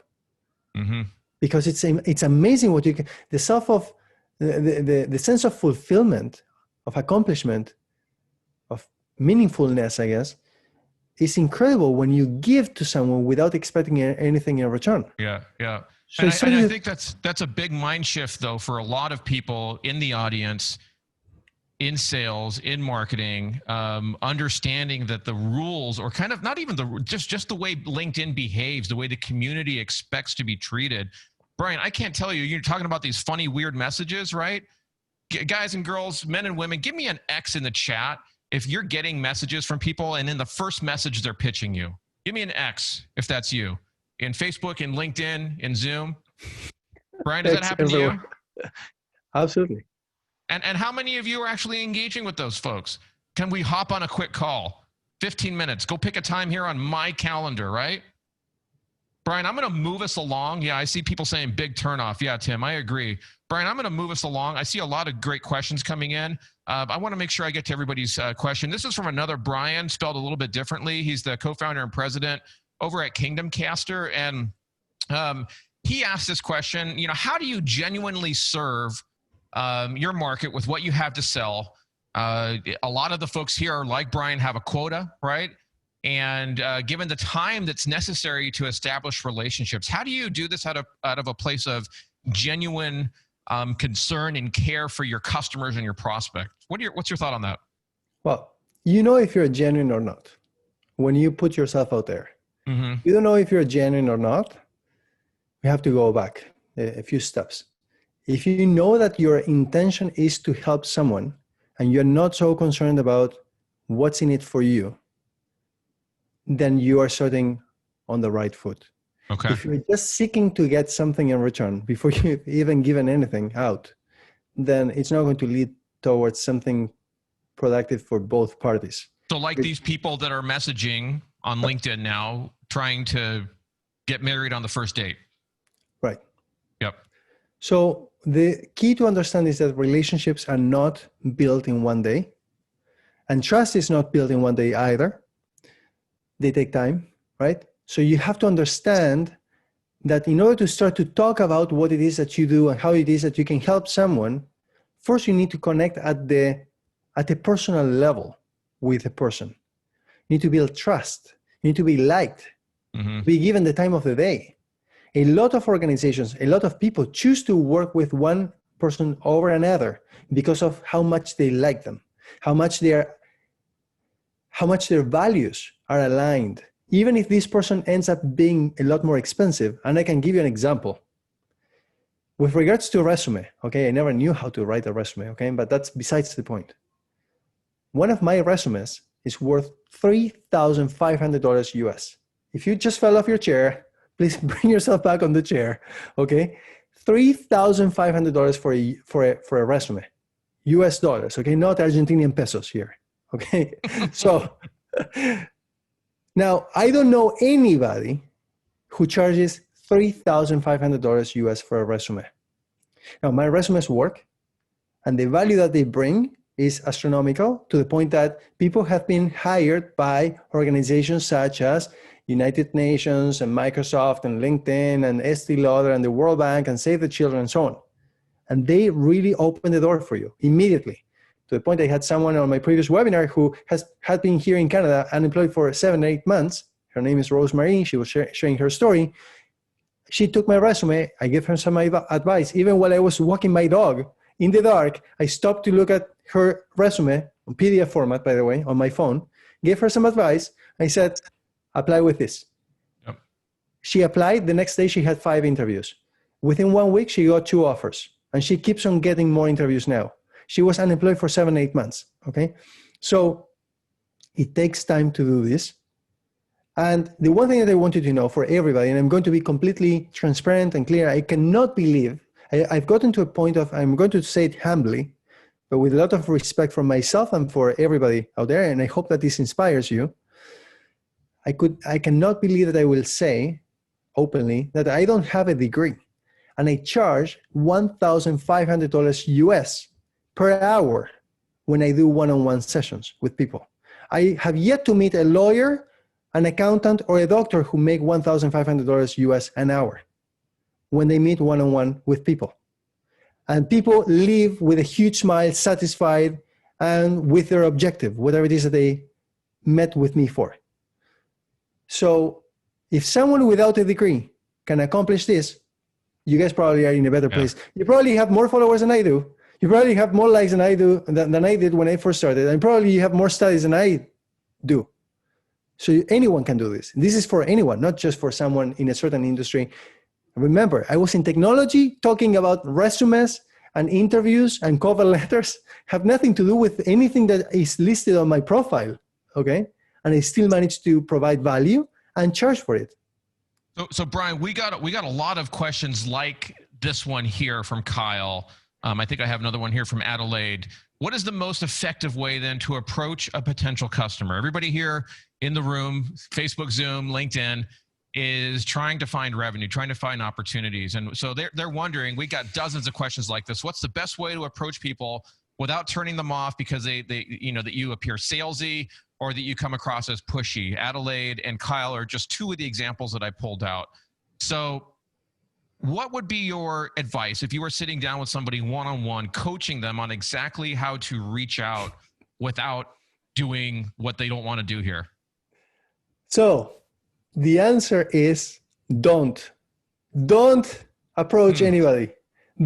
Mm-hmm. Because it's amazing what you can, the sense of fulfillment, of accomplishment, of meaningfulness, I guess, is incredible when you give to someone without expecting anything in return. Yeah, yeah. So I think that's a big mind shift, though, for a lot of people in the audience, in sales, in marketing, understanding that the rules, or kind of not even just the way LinkedIn behaves, the way the community expects to be treated. Brian, I can't tell you, you're talking about these funny, weird messages, right? Guys and girls, men and women, give me an X in the chat if you're getting messages from people and in the first message they're pitching you. Give me an X if that's you. In Facebook, in LinkedIn, in Zoom. Brian, does that happen to you? Absolutely. And how many of you are actually engaging with those folks? Can we hop on a quick call? 15 minutes. Go pick a time here on my calendar, right? Brian, I'm going to move us along. Yeah, I see people saying big turnoff. Yeah, Tim, I agree. Brian, I'm going to move us along. I see a lot of great questions coming in. I want to make sure I get to everybody's question. This is from another Brian, spelled a little bit differently. He's the co-founder and president over at Kingdom Caster. And he asked this question, how do you genuinely serve your market with what you have to sell? A lot of the folks here, like Brian, have a quota, right? And given the time that's necessary to establish relationships, how do you do this out of a place of genuine concern and care for your customers and your prospects? What's your thought on that? Well, if you're genuine or not when you put yourself out there. Mm-hmm. You don't know if you're genuine or not. You have to go back a few steps. If you know that your intention is to help someone and you're not so concerned about what's in it for you, then you are starting on the right foot. Okay. If you're just seeking to get something in return before you've even given anything out, then it's not going to lead towards something productive for both parties. So like these people that are messaging on LinkedIn now, trying to get married on the first date. Right. Yep. So the key to understand is that relationships are not built in one day, and trust is not built in one day either. They take time, right? So you have to understand that in order to start to talk about what it is that you do and how it is that you can help someone, first you need to connect at the personal level with a person. You need to build trust. You need to be liked, be given the time of the day. A lot of organizations, a lot of people choose to work with one person over another because of how much they like them, how much their values are aligned, even if this person ends up being a lot more expensive. And I can give you an example. With regards to a resume, okay, I never knew how to write a resume, okay, but that's besides the point. One of my resumes is worth $3,500 US. If you just fell off your chair, please bring yourself back on the chair, okay? $3,500 for a resume, US dollars, okay? Not Argentinian pesos here, okay? So now I don't know anybody who charges $3,500 US for a resume. Now my resumes work, and the value that they bring is astronomical, to the point that people have been hired by organizations such as United Nations and Microsoft and LinkedIn and Estee Lauder and the World Bank and Save the Children and so on. And they really open the door for you immediately, to the point I had someone on my previous webinar who had been here in Canada unemployed for 7 or 8 months. Her name is Rosemary. She was sharing her story. She took my resume. I gave her some advice. Even while I was walking my dog in the dark, I stopped to look at her resume, on PDF format, by the way, on my phone, gave her some advice. I said, apply with this. Yep. She applied. The next day, she had 5 interviews. Within 1 week, she got 2 offers. And she keeps on getting more interviews now. She was unemployed for 7, 8 months, okay? So it takes time to do this. And the one thing that I wanted to know for everybody, and I'm going to be completely transparent and clear, I cannot believe, I've gotten to a point of, I'm going to say it humbly, but with a lot of respect for myself and for everybody out there, and I hope that this inspires you. I cannot believe that I will say openly that I don't have a degree, and I charge $1,500 US per hour when I do one-on-one sessions with people. I have yet to meet a lawyer, an accountant, or a doctor who make $1,500 US an hour when they meet one-on-one with people. And people leave with a huge smile, satisfied, and with their objective, whatever it is that they met with me for. So if someone without a degree can accomplish this, you guys probably are in a better place. You probably have more followers than I do. You probably have more likes than I did when I first started. And probably you have more studies than I do. So anyone can do this. This is for anyone, not just for someone in a certain industry. Remember, I was in technology talking about resumes and interviews and cover letters, have nothing to do with anything that is listed on my profile, okay? And I still managed to provide value and charge for it. So Brian, we got a lot of questions like this one here from Kyle. I think I have another one here from Adelaide. What is the most effective way then to approach a potential customer? Everybody here in the room, Facebook, Zoom, LinkedIn, is trying to find revenue, trying to find opportunities. And so they're wondering, we got dozens of questions like this. What's the best way to approach people without turning them off because they you know, that you appear salesy or that you come across as pushy? Adelaide and Kyle are just 2 of the examples that I pulled out. So what would be your advice if you were sitting down with somebody one-on-one, coaching them on exactly how to reach out without doing what they don't want to do here? So the answer is don't approach anybody.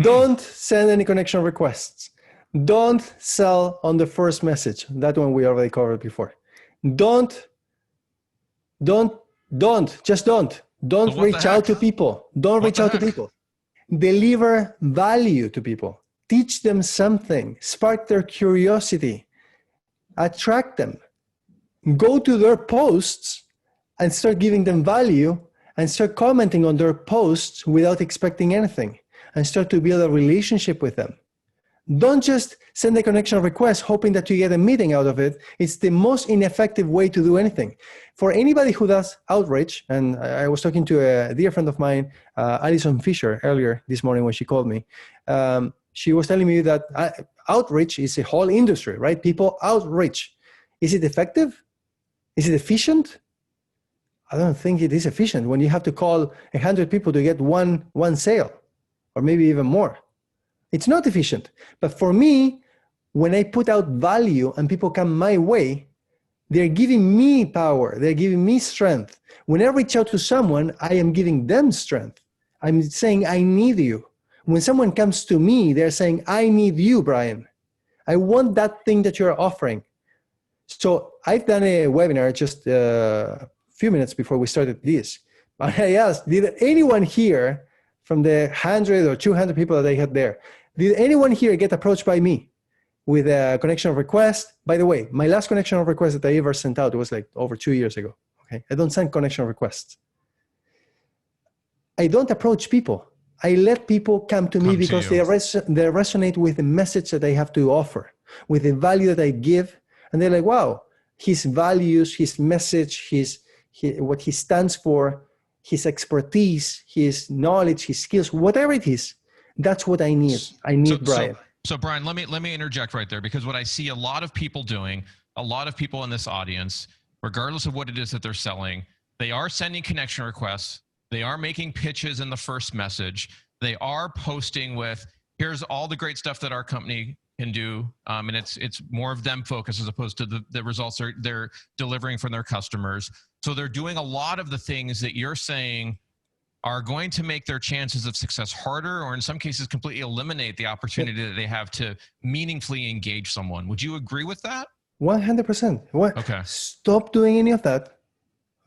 Don't send any connection requests. Don't sell on the first message. That one we already covered before. Don't reach out to people. Don't reach out to people. Deliver value to people. Teach them something. Spark their curiosity. Attract them. Go to their posts and start giving them value and start commenting on their posts without expecting anything and start to build a relationship with them. Don't just send a connection request hoping that you get a meeting out of it. It's the most ineffective way to do anything. For anybody who does outreach, and I was talking to a dear friend of mine, Alison Fisher, earlier this morning when she called me. She was telling me that outreach is a whole industry, right? People outreach. Is it effective? Is it efficient? I don't think it is efficient when you have to call 100 people to get one sale, or maybe even more. It's not efficient. But for me, when I put out value and people come my way, they're giving me power. They're giving me strength. When I reach out to someone, I am giving them strength. I'm saying, I need you. When someone comes to me, they're saying, I need you, Brian. I want that thing that you're offering. So I've done a webinar just a few minutes before we started this. And I asked, did anyone here from the 100 or 200 people that I had there, did anyone here get approached by me with a connection request. By the way, my last connection request that I ever sent out was like over 2 years ago. Okay, I don't send connection requests. I don't approach people. I let people come to me because they resonate with the message that I have to offer, with the value that I give, and they're like, wow, his values, his message, what he stands for, his expertise, his knowledge, his skills, whatever it is, that's what I need. I need Brian. So Brian, let me interject right there, because what I see a lot of people doing, a lot of people in this audience, regardless of what it is that they're selling, they are sending connection requests. They are making pitches in the first message. They are posting with, here's all the great stuff that our company can do. And it's more of them focus as opposed to the results they're delivering from their customers. So they're doing a lot of the things that you're saying are going to make their chances of success harder, or in some cases completely eliminate the opportunity that they have to meaningfully engage someone. Would you agree with that? 100%. What? Okay. Stop doing any of that.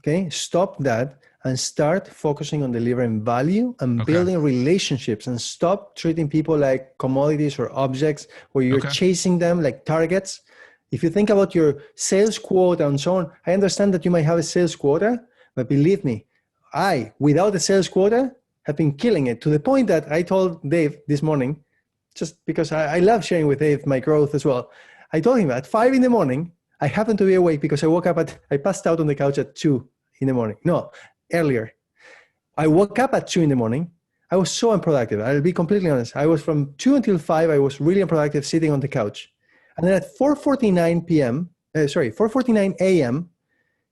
Okay. Stop that and start focusing on delivering value and building relationships, and stop treating people like commodities or objects where you're chasing them like targets. If you think about your sales quota and so on, I understand that you might have a sales quota, but believe me, without a sales quota, have been killing it, to the point that I told Dave this morning, just because I love sharing with Dave my growth as well. I told him at 5 a.m, I happened to be awake because I passed out on the couch at 2 a.m. No, earlier. I woke up at 2 a.m. I was so unproductive. I'll be completely honest. I was from 2 until 5. I was really unproductive sitting on the couch. And then at 4:49 a.m.,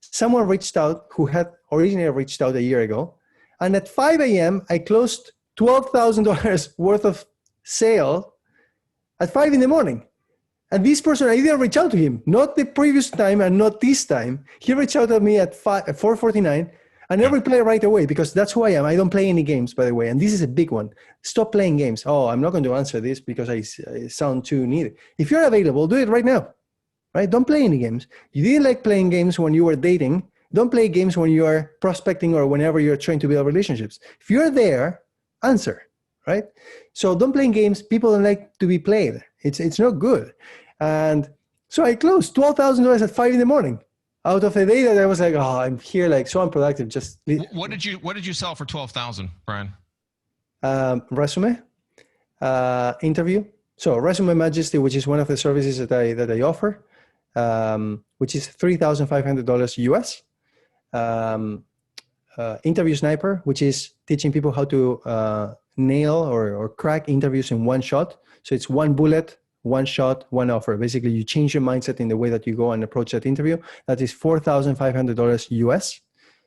someone reached out who had originally reached out a year ago. And at 5 a.m., I closed $12,000 worth of sale at 5 a.m. And this person, I didn't reach out to him, not the previous time and not this time. He reached out to me at 4:49, and I reply right away, because that's who I am. I don't play any games, by the way. And this is a big one. Stop playing games. Oh, I'm not going to answer this because I sound too needy. If you're available, do it right now. Right? Don't play any games. You didn't like playing games when you were dating. Don't play games when you are prospecting or whenever you're trying to build relationships. If you're there, answer. Right? So don't play games. People don't like to be played. It's not good. And so I closed $12,000 at 5 a.m. out of a day that I was like, oh, I'm here like so unproductive. Just what did you sell for 12,000, Brian? Resume, interview. So Resume Majesty, which is one of the services that I offer, which is $3,500 US. Interview Sniper, which is teaching people how to nail or crack interviews in one shot. So it's one bullet, one shot, one offer. Basically, you change your mindset in the way that you go and approach that interview. That is $4,500 US.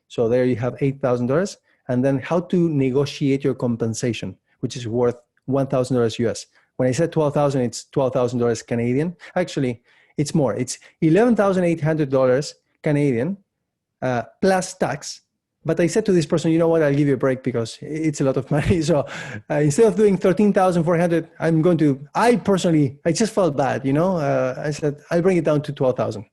So there you have $8,000. And then how to negotiate your compensation, which is worth $1,000 US. When I said 12,000, it's $12,000 Canadian. Actually, it's more. It's $11,800 Canadian plus tax. But I said to this person, you know what, I'll give you a break because it's a lot of money. So instead of doing 13,400, I just felt bad, I said, I'll bring it down to 12,000.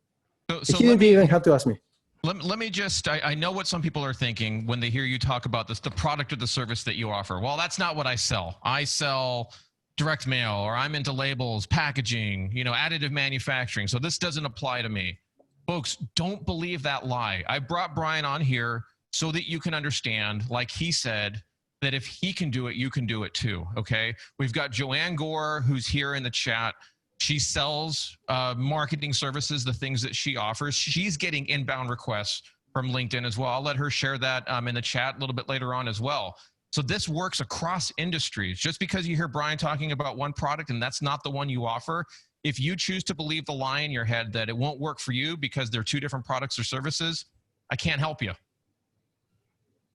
So you didn't even have to ask me. Let me just, I know what some people are thinking when they hear you talk about this, the product or the service that you offer. Well, that's not what I sell. I sell direct mail, or I'm into labels, packaging, additive manufacturing. So this doesn't apply to me. Folks, don't believe that lie. I brought Brian on here so that you can understand, like he said, that if he can do it, you can do it too, okay? We've got Joanne Gore, who's here in the chat. She sells marketing services, the things that she offers. She's getting inbound requests from LinkedIn as well. I'll let her share that in the chat a little bit later on as well. So this works across industries. Just because you hear Brian talking about one product and that's not the one you offer, if you choose to believe the lie in your head that it won't work for you because they're two different products or services, I can't help you.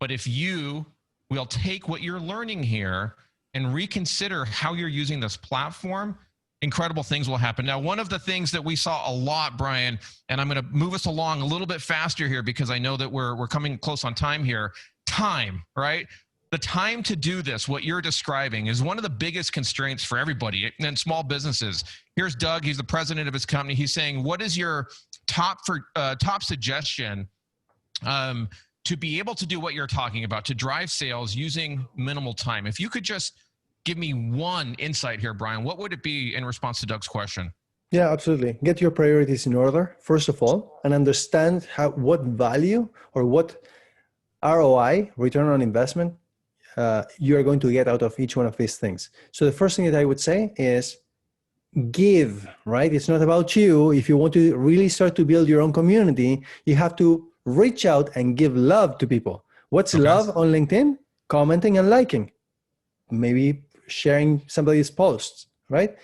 But if you will take what you're learning here and reconsider how you're using this platform, incredible things will happen. Now, one of the things that we saw a lot, Brian, and I'm going to move us along a little bit faster here because I know that we're coming close on time here. Time, right? The time to do this, what you're describing, is one of the biggest constraints for everybody and small businesses. Here's Doug. He's the president of his company. He's saying, what is your top suggestion to be able to do what you're talking about, to drive sales using minimal time? If you could just give me one insight here, Brian, what would it be in response to Doug's question? Yeah, absolutely. Get your priorities in order, first of all, and understand what value or what ROI, return on investment, you are going to get out of each one of these things. So the first thing that I would say is give, right? It's not about you. If you want to really start to build your own community, you have to reach out and give love to people. What's Okay. love on LinkedIn? Commenting and liking, maybe sharing somebody's posts, right?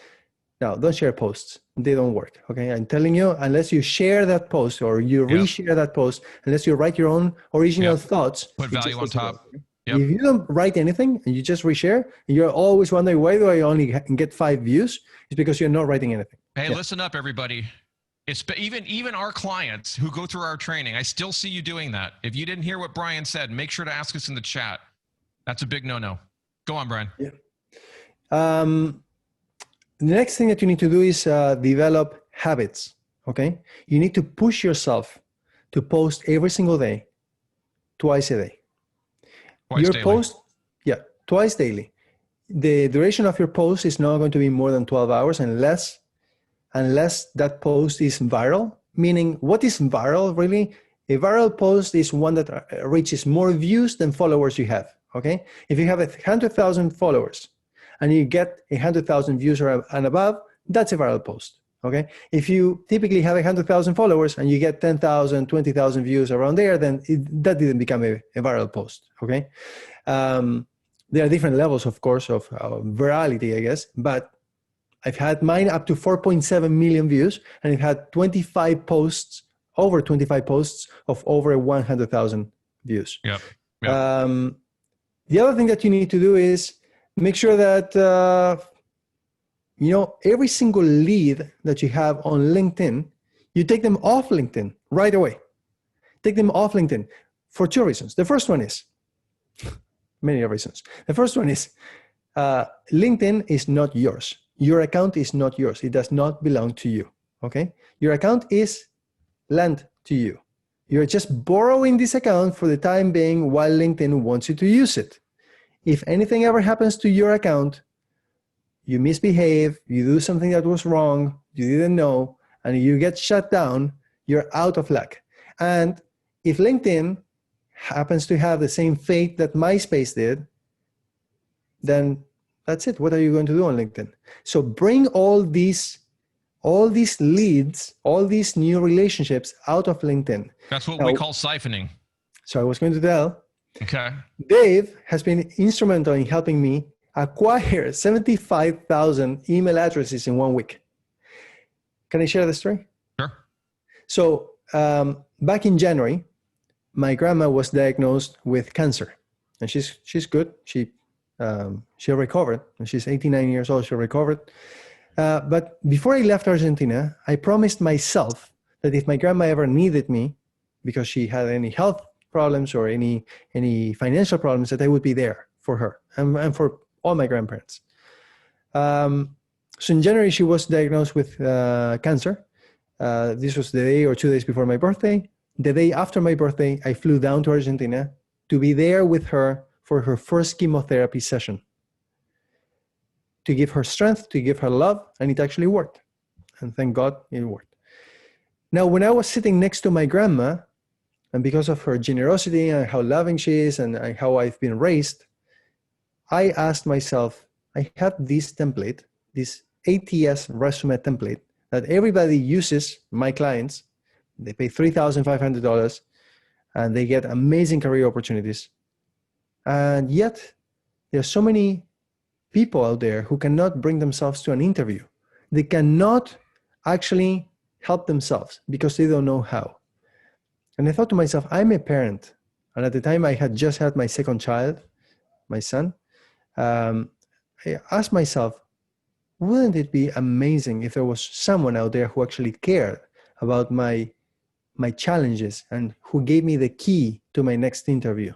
Now, don't share posts. They don't work. Okay. I'm telling you, unless you share that post or you Yep. reshare that post, unless you write your own original Yep. thoughts, Put it value just on doesn't top. work. Yep. If you don't write anything and you just reshare, you're always wondering, why do I only get 5 views? It's because you're not writing anything. Hey, listen up, everybody. It's even our clients who go through our training, I still see you doing that. If you didn't hear what Brian said, make sure to ask us in the chat. That's a big no-no. Go on, Brian. Yeah. The next thing that you need to do is develop habits. Okay. You need to push yourself to post every single day, twice a day. Twice daily. Twice daily. The duration of your post is not going to be more than 12 hours unless that post is viral. Meaning, what is viral really? A viral post is one that reaches more views than followers you have. Okay. If you have 100,000 followers and you get 100,000 views and above, that's a viral post. Okay. If you typically have 100,000 followers and you get 10,000, 20,000 views around there, then that didn't become a viral post. Okay. There are different levels, of course, of virality, I guess, but I've had mine up to 4.7 million views, and I've had over 25 posts of over 100,000 views. Yep. The other thing that you need to do is make sure that every single lead that you have on LinkedIn, you take them off LinkedIn right away. Take them off LinkedIn for 2 reasons. The first one is, many reasons. The first one is LinkedIn is not yours. Your account is not yours. It does not belong to you. Okay? Your account is lent to you. You're just borrowing this account for the time being while LinkedIn wants you to use it. If anything ever happens to your account, you misbehave, you do something that was wrong, you didn't know, and you get shut down, you're out of luck. And if LinkedIn happens to have the same fate that MySpace did, then that's it. What are you going to do on LinkedIn? So bring all these leads, all these new relationships out of LinkedIn. That's what we call siphoning. So I was going to tell. Okay. Dave has been instrumental in helping me acquire 75,000 email addresses in 1 week. Can I share the story? Sure. So back in January, my grandma was diagnosed with cancer, and she's good. She recovered, and she's 89 years old. She recovered. But before I left Argentina, I promised myself that if my grandma ever needed me, because she had any health problems or any financial problems, that I would be there for her and for all my grandparents. So in January, she was diagnosed with cancer. This was the day or 2 days before my birthday. The day after my birthday, I flew down to Argentina to be there with her for her first chemotherapy session, to give her strength, to give her love, and it actually worked. And thank God it worked. Now, when I was sitting next to my grandma, and because of her generosity and how loving she is and how I've been raised, I asked myself, I had this template, this ATS resume template that everybody uses, my clients. They pay $3,500 and they get amazing career opportunities. And yet, there are so many people out there who cannot bring themselves to an interview. They cannot actually help themselves because they don't know how. And I thought to myself, I'm a parent. And at the time I had just had my second child, my son. I asked myself, wouldn't it be amazing if there was someone out there who actually cared about my challenges and who gave me the key to my next interview?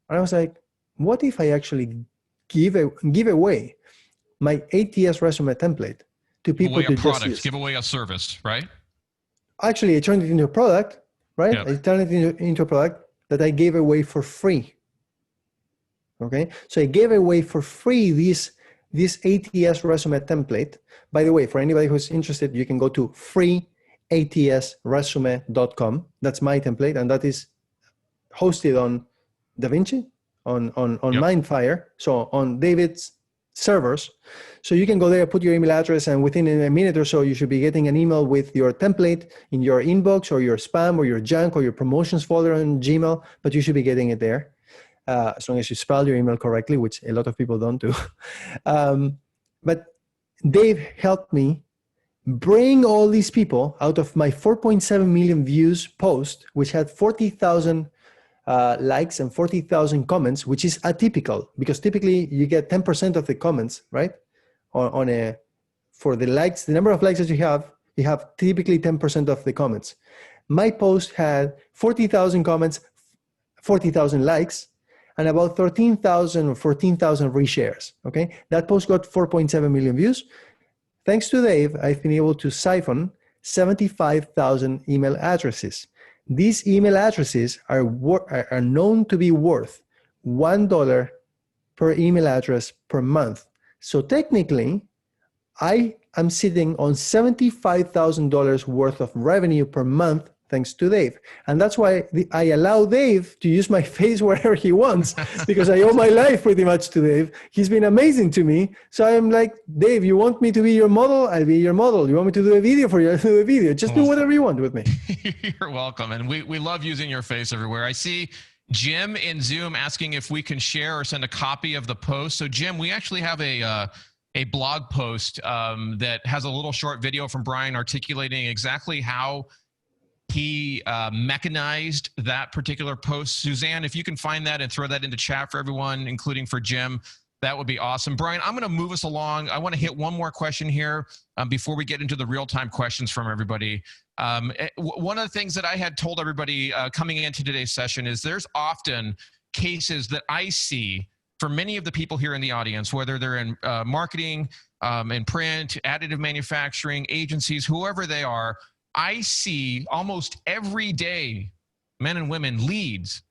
And I was like, what if I actually give away my ATS resume template to people to just use? Give away a service, right? Actually, I turned it into a product, right? Yep. I turned it into a product that I gave away for free. Okay, so I gave away for free this this ATS resume template. By the way, for anybody who's interested, you can go to freeatsresume.com. That's my template, and that is hosted on DaVinci, on Mindfire, so on David's servers. So you can go there, put your email address, and within a minute or so, you should be getting an email with your template in your inbox or your spam or your junk or your promotions folder on Gmail, but you should be getting it there. As long as you spell your email correctly, which a lot of people don't do. But Dave helped me bring all these people out of my 4.7 million views post, which had 40,000 likes and 40,000 comments, which is atypical because typically you get 10% of the comments, right? For the likes, the number of likes that you have typically 10% of the comments. My post had 40,000 comments, 40,000 likes, and about 13,000 or 14,000 reshares, okay? That post got 4.7 million views. Thanks to Dave, I've been able to siphon 75,000 email addresses. These email addresses are known to be worth $1 per email address per month. So technically, I am sitting on $75,000 worth of revenue per month thanks to Dave. And that's why I allow Dave to use my face wherever he wants because I owe my life pretty much to Dave. He's been amazing to me. So I'm like, Dave, you want me to be your model? I'll be your model. You want me to do a video for you? I'll do a video. Just do whatever you want with me. You're welcome. And we love using your face everywhere. I see Jim in Zoom asking if we can share or send a copy of the post. So Jim, we actually have a blog post that has a little short video from Brian articulating exactly how he mechanized that particular post. Suzanne, if you can find that and throw that into chat for everyone, including for Jim, that would be awesome. Brian, I'm going to move us along. I want to hit one more question here before we get into the real-time questions from everybody. One of the things that I had told everybody coming into today's session is there's often cases that I see for many of the people here in the audience, whether they're in marketing, in print, additive manufacturing, agencies, whoever they are, I see almost every day, men and women, leads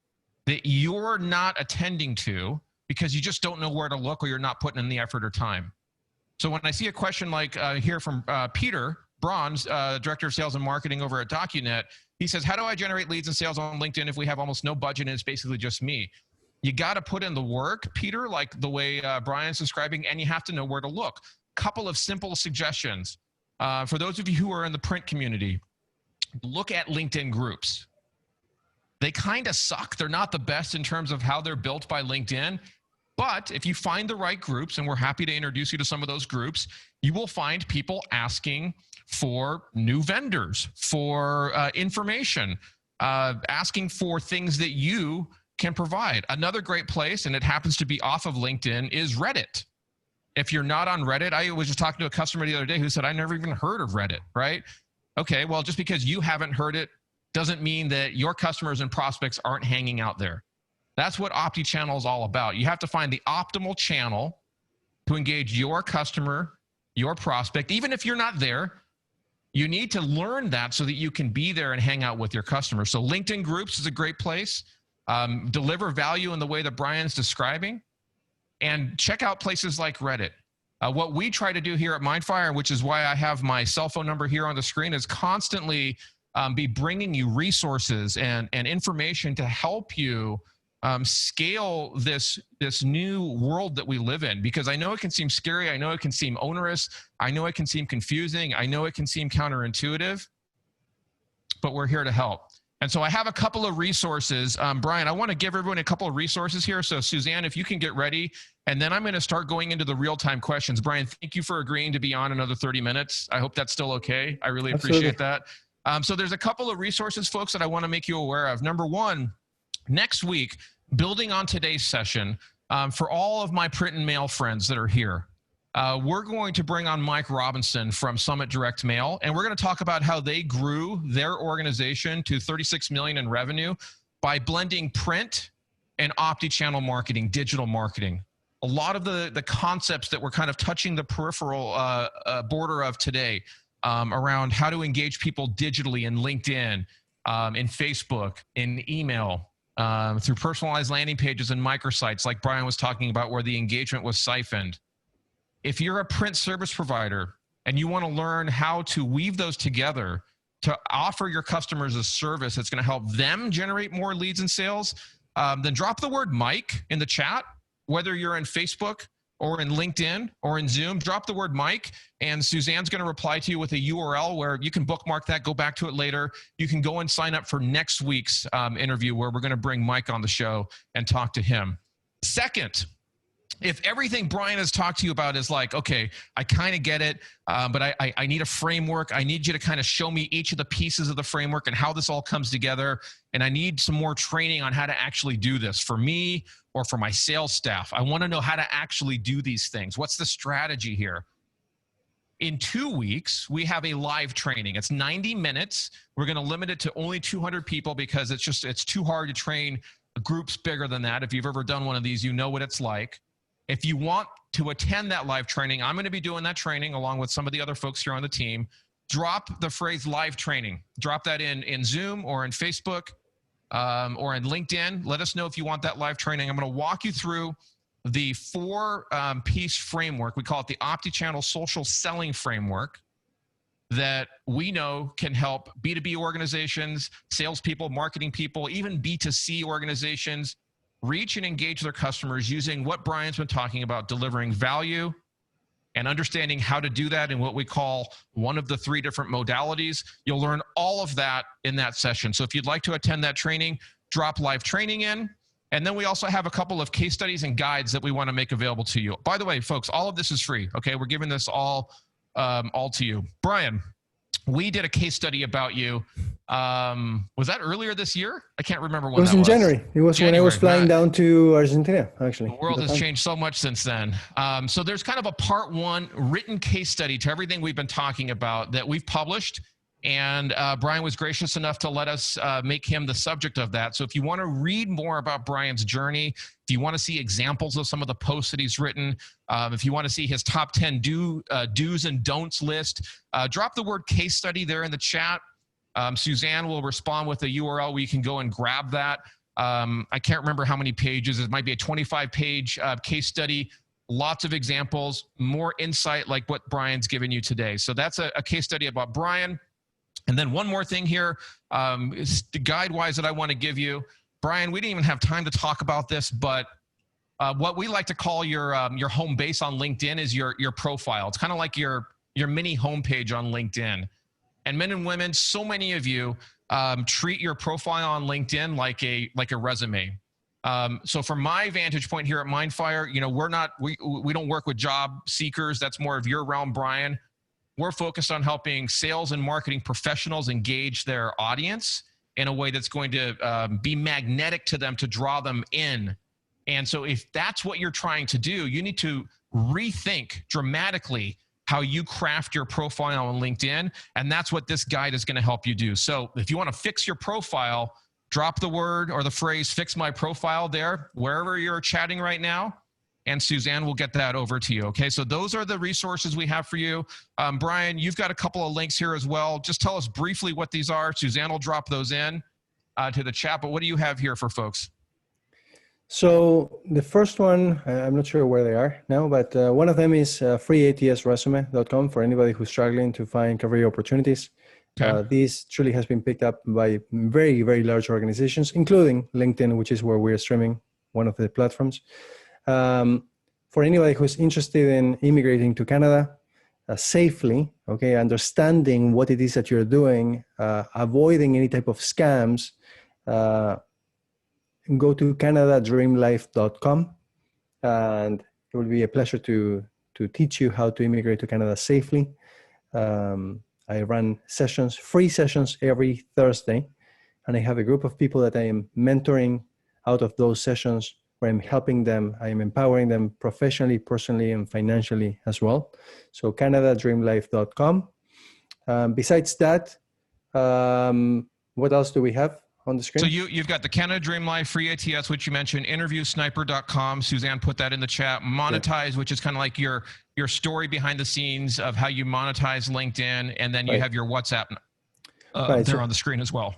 that you're not attending to because you just don't know where to look or you're not putting in the effort or time. So when I see a question like here from Peter Bronze, Director of Sales and Marketing over at DocuNet, he says, how do I generate leads and sales on LinkedIn if we have almost no budget and it's basically just me? You got to put in the work, Peter, like the way Brian's describing, and you have to know where to look. Couple of simple suggestions. For those of you who are in the print community, look at LinkedIn groups. They kind of suck. They're not the best in terms of how they're built by LinkedIn. But if you find the right groups, and we're happy to introduce you to some of those groups, you will find people asking for new vendors, for information, asking for things that you can provide. Another great place, and it happens to be off of LinkedIn, is Reddit. If you're not on Reddit, I was just talking to a customer the other day who said, I never even heard of Reddit, right? Okay, well, just because you haven't heard it doesn't mean that your customers and prospects aren't hanging out there. That's what Opti Channel is all about. You have to find the optimal channel to engage your customer, your prospect. Even if you're not there, you need to learn that so that you can be there and hang out with your customers. So LinkedIn groups is a great place. Deliver value in the way that Brian's describing. And check out places like Reddit. What we try to do here at Mindfire, which is why I have my cell phone number here on the screen, is constantly be bringing you resources and information to help you scale this new world that we live in. Because I know it can seem scary. I know it can seem onerous. I know it can seem confusing. I know it can seem counterintuitive. But we're here to help. And so I have a couple of resources. Brian, I want to give everyone a couple of resources here. So Suzanne, if you can get ready, and then I'm going to start going into the real-time questions. Brian, thank you for agreeing to be on another 30 minutes. I hope that's still okay. I really appreciate that. So there's a couple of resources, folks, that I want to make you aware of. Number one, next week, building on today's session, for all of my print and mail friends that are here, we're going to bring on Mike Robinson from Summit Direct Mail, and we're going to talk about how they grew their organization to $36 million in revenue by blending print and Opti-channel marketing, digital marketing. A lot of the concepts that we're kind of touching the peripheral border of today around how to engage people digitally in LinkedIn, in Facebook, in email, through personalized landing pages and microsites like Brian was talking about where the engagement was siphoned. if you're a print service provider and you want to learn how to weave those together to offer your customers a service that's going to help them generate more leads and sales, then drop the word Mike in the chat, whether you're in Facebook or in LinkedIn or in Zoom. Drop the word Mike, and Suzanne's going to reply to you with a URL where you can bookmark that, go back to it later. You can go and sign up for next week's interview where we're going to bring Mike on the show and talk to him. Second, if everything Brian has talked to you about is like, okay, I kind of get it, but I need a framework. I need you to kind of show me each of the pieces of the framework and how this all comes together. And I need some more training on how to actually do this for me or for my sales staff. I want to know how to actually do these things. What's the strategy here? In 2 weeks, we have a live training. It's 90 minutes. We're going to limit it to only 200 people because it's too hard to train groups bigger than that. If you've ever done one of these, you know what it's like. If you want to attend that live training, I'm going to be doing that training along with some of the other folks here on the team. Drop the phrase live training. Drop that in Zoom or in Facebook or in LinkedIn. Let us know if you want that live training. I'm going to walk you through the four-piece framework. We call it the Opti Channel Social Selling Framework that we know can help B2B organizations, salespeople, marketing people, even B2C organizations reach and engage their customers using what Brian's been talking about, delivering value and understanding how to do that in what we call one of the three different modalities. You'll learn all of that in that session. So if you'd like to attend that training, drop live training in. And then we also have a couple of case studies and guides that we want to make available to you. By the way, folks, all of this is free. Okay, we're giving this all to you. Brian, we did a case study about you. Was that earlier this year? I can't remember when that was. It was in January. It was January, when I was flying down to Argentina, actually. The world has changed so much since then. So there's kind of a part one written case study to everything we've been talking about that we've published. And Brian was gracious enough to let us make him the subject of that. So if you want to read more about Brian's journey, if you want to see examples of some of the posts that he's written, if you want to see his top 10 do's and don'ts list, drop the word case study there in the chat. Suzanne will respond with a URL where you can go and grab that. I can't remember how many pages. It might be a 25-page case study. Lots of examples, more insight like what Brian's given you today. So that's a case study about Brian. And then one more thing here, the guide-wise that I want to give you. Brian, we didn't even have time to talk about this, but what we like to call your home base on LinkedIn is your profile. It's kind of like your mini homepage on LinkedIn. And men and women, so many of you treat your profile on LinkedIn like a resume. So from my vantage point here at Mindfire, you know, we don't work with job seekers. That's more of your realm, Brian. We're focused on helping sales and marketing professionals engage their audience in a way that's going to be magnetic to them, to draw them in. And so if that's what you're trying to do, you need to rethink dramatically how you craft your profile on LinkedIn. And that's what this guide is going to help you do. So if you want to fix your profile, drop the word or the phrase fix my profile there, wherever you're chatting right now. And Suzanne will get that over to you. Okay, so those are the resources we have for you. Brian, you've got a couple of links here as well. Just tell us briefly what these are. Suzanne will drop those in to the chat, but what do you have here for folks? So the first one, I'm not sure where they are now, but one of them is freeatsresume.com for anybody who's struggling to find career opportunities. Okay. This truly has been picked up by very, very large organizations, including LinkedIn, which is where we're streaming, one of the platforms. For anybody who's interested in immigrating to Canada safely, okay, understanding what it is that you're doing, avoiding any type of scams, go to canadadreamlife.com, and it will be a pleasure to teach you how to immigrate to Canada safely. I run sessions, free sessions every Thursday, and I have a group of people that I am mentoring out of those sessions, where I'm helping them, I am empowering them professionally, personally, and financially as well. So canadadreamlife.com. Besides that, what else do we have on the screen? So you've got the Canada Dream Life, free ATS, which you mentioned, interviewsniper.com. Suzanne put that in the chat. Monetize, which is kind of like your story behind the scenes of how you monetize LinkedIn. And then you have your WhatsApp there on the screen as well.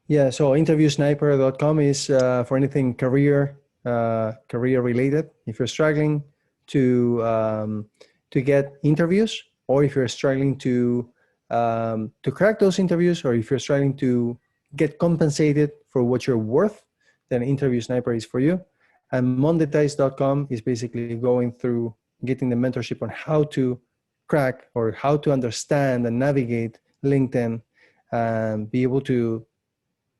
Yeah, so interviewsniper.com is for anything career related. If you're struggling to to get interviews, or if you're struggling to crack those interviews, or if you're struggling to get compensated for what you're worth, then Interview Sniper is for you. And monetize.com is basically going through getting the mentorship on how to crack or how to understand and navigate LinkedIn and be able to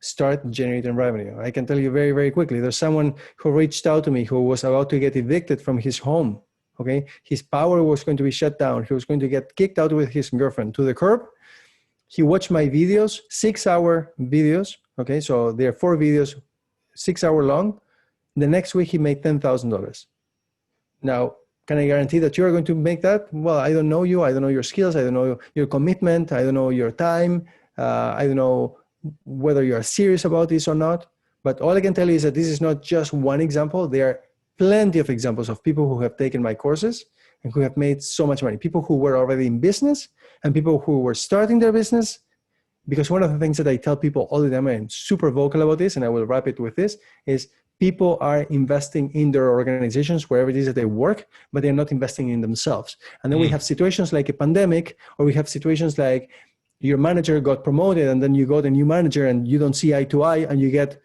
start generating revenue. I can tell you very, very quickly, there's someone who reached out to me who was about to get evicted from his home. Okay, his power was going to be shut down. He was going to get kicked out with his girlfriend to the curb. He watched my videos, 6-hour videos. Okay, so there are 4 videos, 6 hour long. The next week he made $10,000. Now, can I guarantee that you're going to make that? Well, I don't know you. I don't know your skills. I don't know your commitment. I don't know your time. I don't know whether you are serious about this or not. But all I can tell you is that this is not just one example. There are plenty of examples of people who have taken my courses and who have made so much money. People who were already in business and people who were starting their business. Because one of the things that I tell people all the time, and I'm super vocal about this, and I will wrap it with this, is people are investing in their organizations, wherever it is that they work, but they're not investing in themselves. And then we have situations like a pandemic, or we have situations like your manager got promoted and then you got a new manager and you don't see eye to eye and you get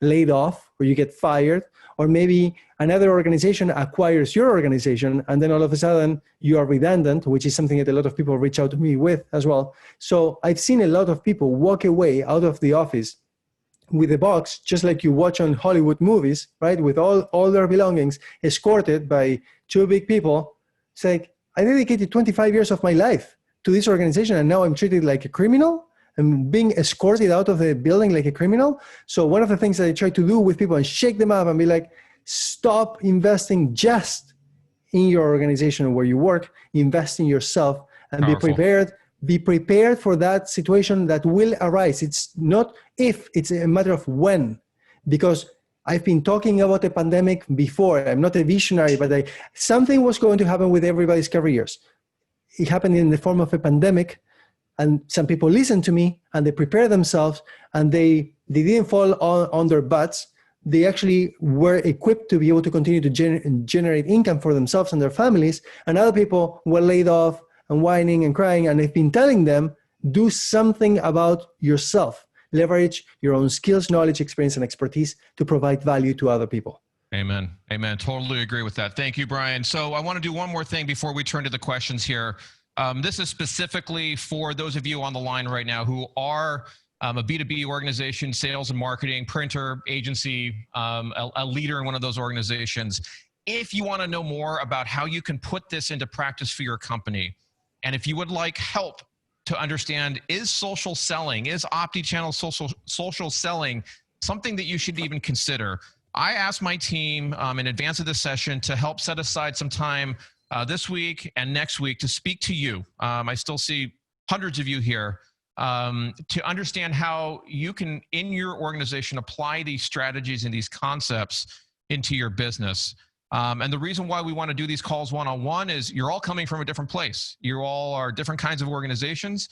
laid off or you get fired, or maybe another organization acquires your organization and then all of a sudden you are redundant, which is something that a lot of people reach out to me with as well. So I've seen a lot of people walk away out of the office with a box, just like you watch on Hollywood movies, right? With all their belongings escorted by 2 big people. It's like, I dedicated 25 years of my life to this organization and now I'm treated like a criminal. I'm being escorted out of the building like a criminal. So one of the things that I try to do with people and shake them up and be like, stop investing just in your organization where you work, invest in yourself and Powerful. be prepared for that situation that will arise. It's not if, it's a matter of when, because I've been talking about a pandemic before. I'm not a visionary, but something was going to happen with everybody's careers. It happened in the form of a pandemic, and some people listened to me and they prepared themselves and they didn't fall on their butts. They actually were equipped to be able to continue to generate income for themselves and their families. And other people were laid off and whining and crying. And I've been telling them, do something about yourself. Leverage your own skills, knowledge, experience, and expertise to provide value to other people. Amen. Amen. Totally agree with that. Thank you, Brian. So I want to do one more thing before we turn to the questions here. This is specifically for those of you on the line right now who are a B2B organization, sales and marketing, printer, agency, a leader in one of those organizations. If you want to know more about how you can put this into practice for your company, and if you would like help to understand, is social selling, is Opti channel social selling something that you should even consider? I asked my team in advance of this session to help set aside some time this week and next week to speak to you. I still see hundreds of you here to understand how you can, in your organization, apply these strategies and these concepts into your business. And the reason why we want to do these calls one-on-one is you're all coming from a different place. You all are different kinds of organizations.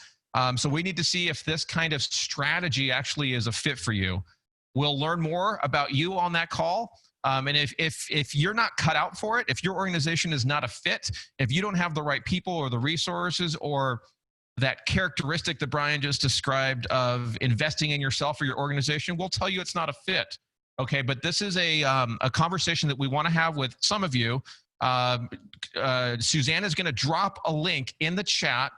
So we need to see if this kind of strategy actually is a fit for you. We'll learn more about you on that call. And if you're not cut out for it, if your organization is not a fit, if you don't have the right people or the resources or that characteristic that Brian just described of investing in yourself or your organization, we'll tell you it's not a fit. Okay, but this is a conversation that we want to have with some of you. Suzanne is going to drop a link in the chat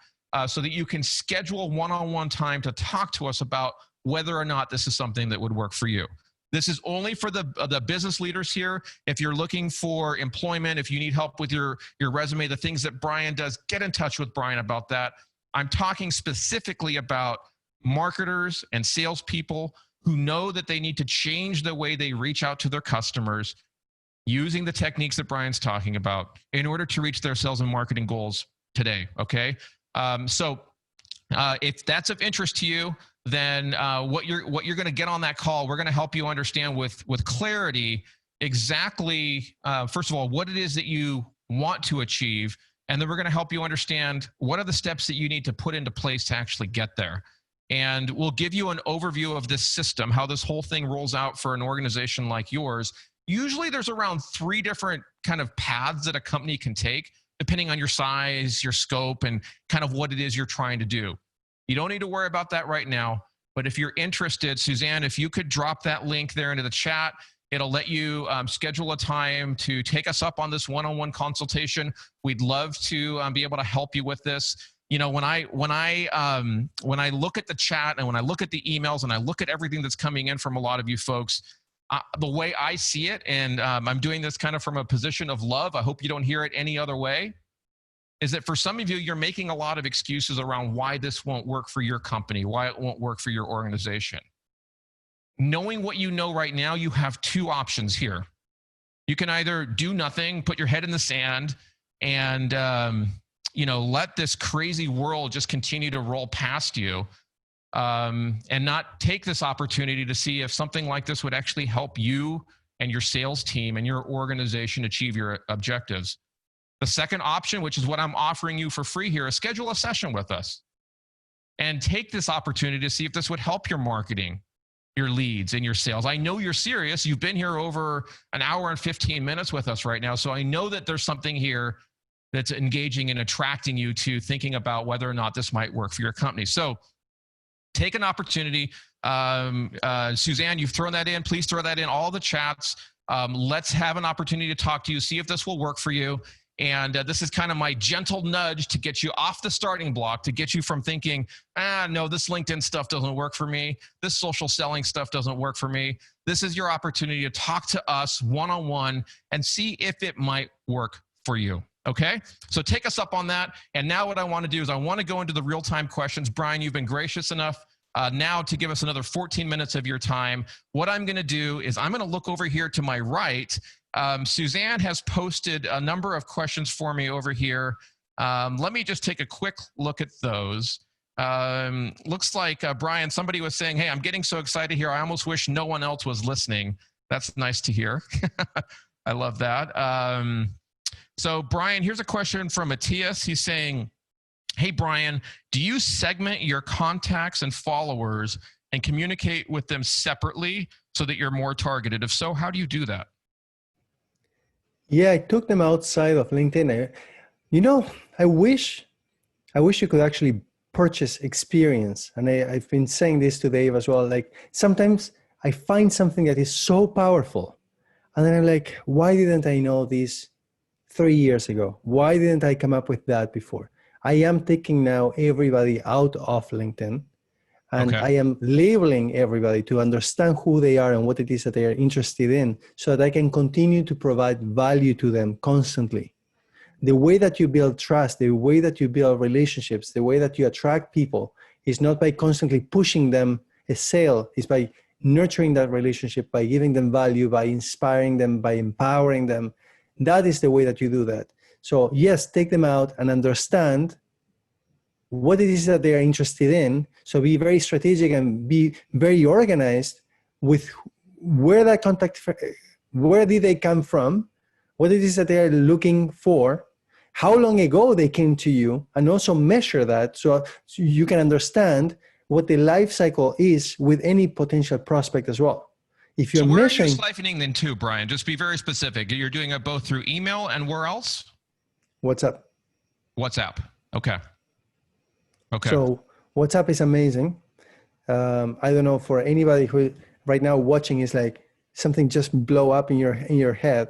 so that you can schedule one-on-one time to talk to us about whether or not this is something that would work for you. This is only for the business leaders here. If you're looking for employment, if you need help with your resume, the things that Brian does, get in touch with Brian about that. I'm talking specifically about marketers and salespeople who know that they need to change the way they reach out to their customers using the techniques that Brian's talking about in order to reach their sales and marketing goals today, okay? So if that's of interest to you, then what you're going to get on that call, we're going to help you understand with clarity exactly, first of all, what it is that you want to achieve, and then we're going to help you understand what are the steps that you need to put into place to actually get there. And we'll give you an overview of this system, how this whole thing rolls out for an organization like yours. Usually there's around 3 different kind of paths that a company can take, depending on your size, your scope, and kind of what it is you're trying to do. You don't need to worry about that right now. But if you're interested, Suzanne, if you could drop that link there into the chat, it'll let you schedule a time to take us up on this one-on-one consultation. We'd love to be able to help you with this. You know, when I look at the chat and when I look at the emails and I look at everything that's coming in from a lot of you folks, the way I see it, and I'm doing this kind of from a position of love, I hope you don't hear it any other way, is that for some of you, you're making a lot of excuses around why this won't work for your company, why it won't work for your organization. Knowing what you know right now, you have 2 options here. You can either do nothing, put your head in the sand, and let this crazy world just continue to roll past you, and not take this opportunity to see if something like this would actually help you and your sales team and your organization achieve your objectives. The second option, which is what I'm offering you for free here, is schedule a session with us and take this opportunity to see if this would help your marketing, your leads, and your sales. I know you're serious. You've been here over an hour and 15 minutes with us right now. So I know that there's something here that's engaging and attracting you to thinking about whether or not this might work for your company. So take an opportunity. Suzanne, you've thrown that in. Please throw that in all the chats. Let's have an opportunity to talk to you, see if this will work for you. And this is kind of my gentle nudge to get you off the starting block, to get you from thinking, no, this LinkedIn stuff doesn't work for me. This social selling stuff doesn't work for me. This is your opportunity to talk to us one-on-one and see if it might work for you. Okay, so take us up on that. And now what I want to do is I want to go into the real-time questions. Brian, you've been gracious enough now to give us another 14 minutes of your time. What I'm going to do is I'm going to look over here to my right. Suzanne has posted a number of questions for me over here. Let me just take a quick look at those. Looks like, Brian, somebody was saying, hey, I'm getting so excited here. I almost wish no one else was listening. That's nice to hear. I love that. So Brian, here's a question from Matthias. He's saying, hey, Brian, do you segment your contacts and followers and communicate with them separately so that you're more targeted? If so, how do you do that? Yeah, I took them outside of LinkedIn. I wish you could actually purchase experience. And I've been saying this to Dave as well. Like sometimes I find something that is so powerful. And then I'm like, why didn't I know this 3 years ago? Why didn't I come up with that before? I am taking now everybody out of LinkedIn, and I am labeling everybody to understand who they are and what it is that they are interested in so that I can continue to provide value to them constantly. The way that you build trust, the way that you build relationships, the way that you attract people is not by constantly pushing them a sale, it's by nurturing that relationship, by giving them value, by inspiring them, by empowering them. That is the way that you do that. So yes, take them out and understand what it is that they are interested in. So be very strategic and be very organized with where that contact, where did they come from, what it is that they are looking for, how long ago they came to you, and also measure that so you can understand what the life cycle is with any potential prospect as well. If you're measuring, where are you siphoning then to, Brian? Just be very specific. You're doing it both through email and where else? WhatsApp. WhatsApp. Okay. Okay. So WhatsApp is amazing. I don't know, for anybody who right now watching is like something just blow up in your head.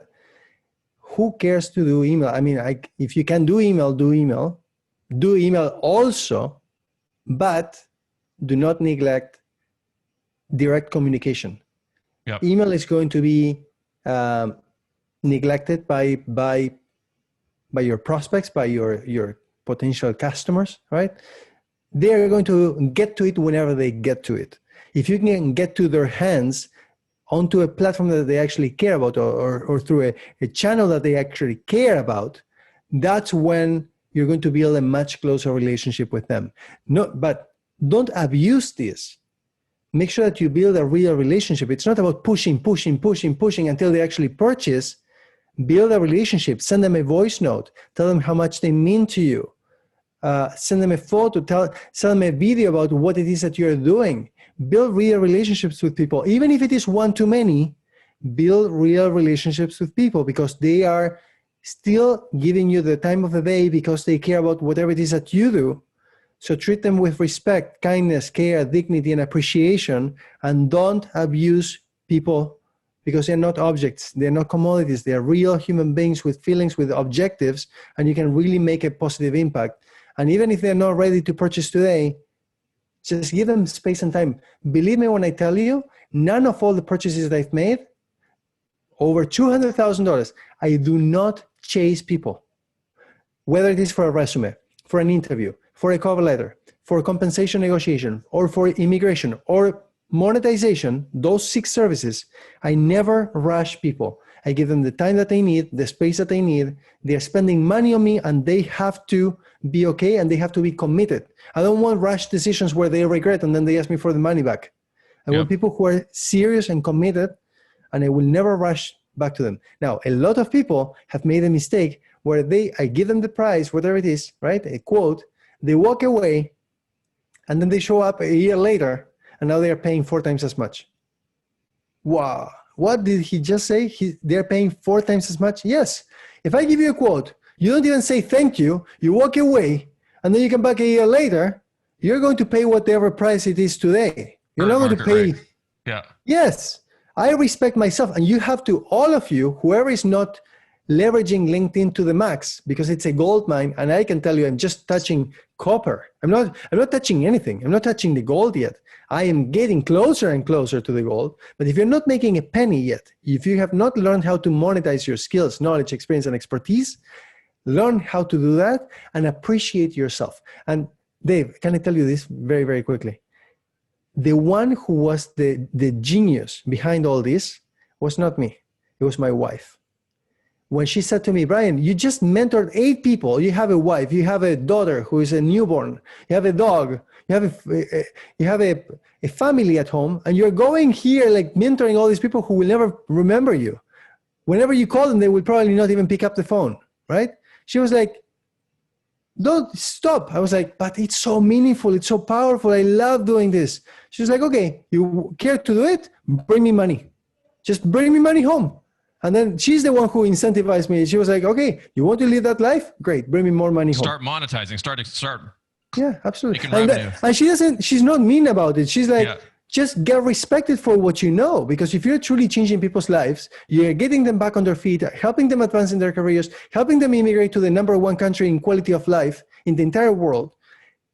Who cares to do email? I mean, if you can do email, do email. Do email also, but do not neglect direct communication. Yep. Email is going to be neglected by your prospects, by your potential customers, right? They're going to get to it whenever they get to it. If you can get to their hands onto a platform that they actually care about, or through a channel that they actually care about, that's when you're going to build a much closer relationship with them. But don't abuse this. Make sure that you build a real relationship. It's not about pushing until they actually purchase. Build a relationship. Send them a voice note. Tell them how much they mean to you. Send them a photo. Send them a video about what it is that you're doing. Build real relationships with people. Even if it is one too many, build real relationships with people because they are still giving you the time of the day because they care about whatever it is that you do. So treat them with respect, kindness, care, dignity, and appreciation, and don't abuse people because they're not objects. They're not commodities. They're real human beings with feelings, with objectives, and you can really make a positive impact. And even if they're not ready to purchase today, just give them space and time. Believe me when I tell you, none of all the purchases that I've made, over $200,000, I do not chase people. Whether it is for a resume, for an interview, for a cover letter, for compensation negotiation, or for immigration, or monetization, those 6 services, I never rush people. I give them the time that they need, the space that they need. They're spending money on me and they have to be okay and they have to be committed. I don't want rash decisions where they regret and then they ask me for the money back. I want people who are serious and committed, and I will never rush back to them. Now, a lot of people have made a mistake where I give them the price, whatever it is, right? A quote, they walk away, and then they show up a year later, and now they are paying 4 times as much. Wow. What did he just say? They're paying 4 times as much? Yes. If I give you a quote, you don't even say thank you, you walk away, and then you come back a year later, you're going to pay whatever price it is today. You're not going to pay. Right. Yeah. Yes. I respect myself, and you have to, all of you, whoever is not leveraging LinkedIn to the max, because it's a gold mine, and I can tell you, I'm just touching copper. I'm not touching anything. I'm not touching the gold yet. I am getting closer and closer to the gold. But if you're not making a penny yet, if you have not learned how to monetize your skills, knowledge, experience, and expertise, learn how to do that and appreciate yourself. And Dave, can I tell you this very, very quickly? The one who was the genius behind all this was not me. It was my wife. When she said to me, Brian, you just mentored 8 people. You have a wife, you have a daughter who is a newborn, you have a dog, you have a family at home, and you're going here like mentoring all these people who will never remember you. Whenever you call them, they will probably not even pick up the phone, right? She was like, don't stop. I was like, but it's so meaningful. It's so powerful. I love doing this. She was like, okay, you care to do it? Bring me money. Just bring me money home. And then she's the one who incentivized me. She was like, okay, you want to live that life? Great. Bring me more money home. Start monetizing. Start. Yeah, absolutely. Making revenue. And she's not mean about it. She's like, just get respected for what you know. Because if you're truly changing people's lives, you're getting them back on their feet, helping them advance in their careers, helping them immigrate to the #1 country in quality of life in the entire world.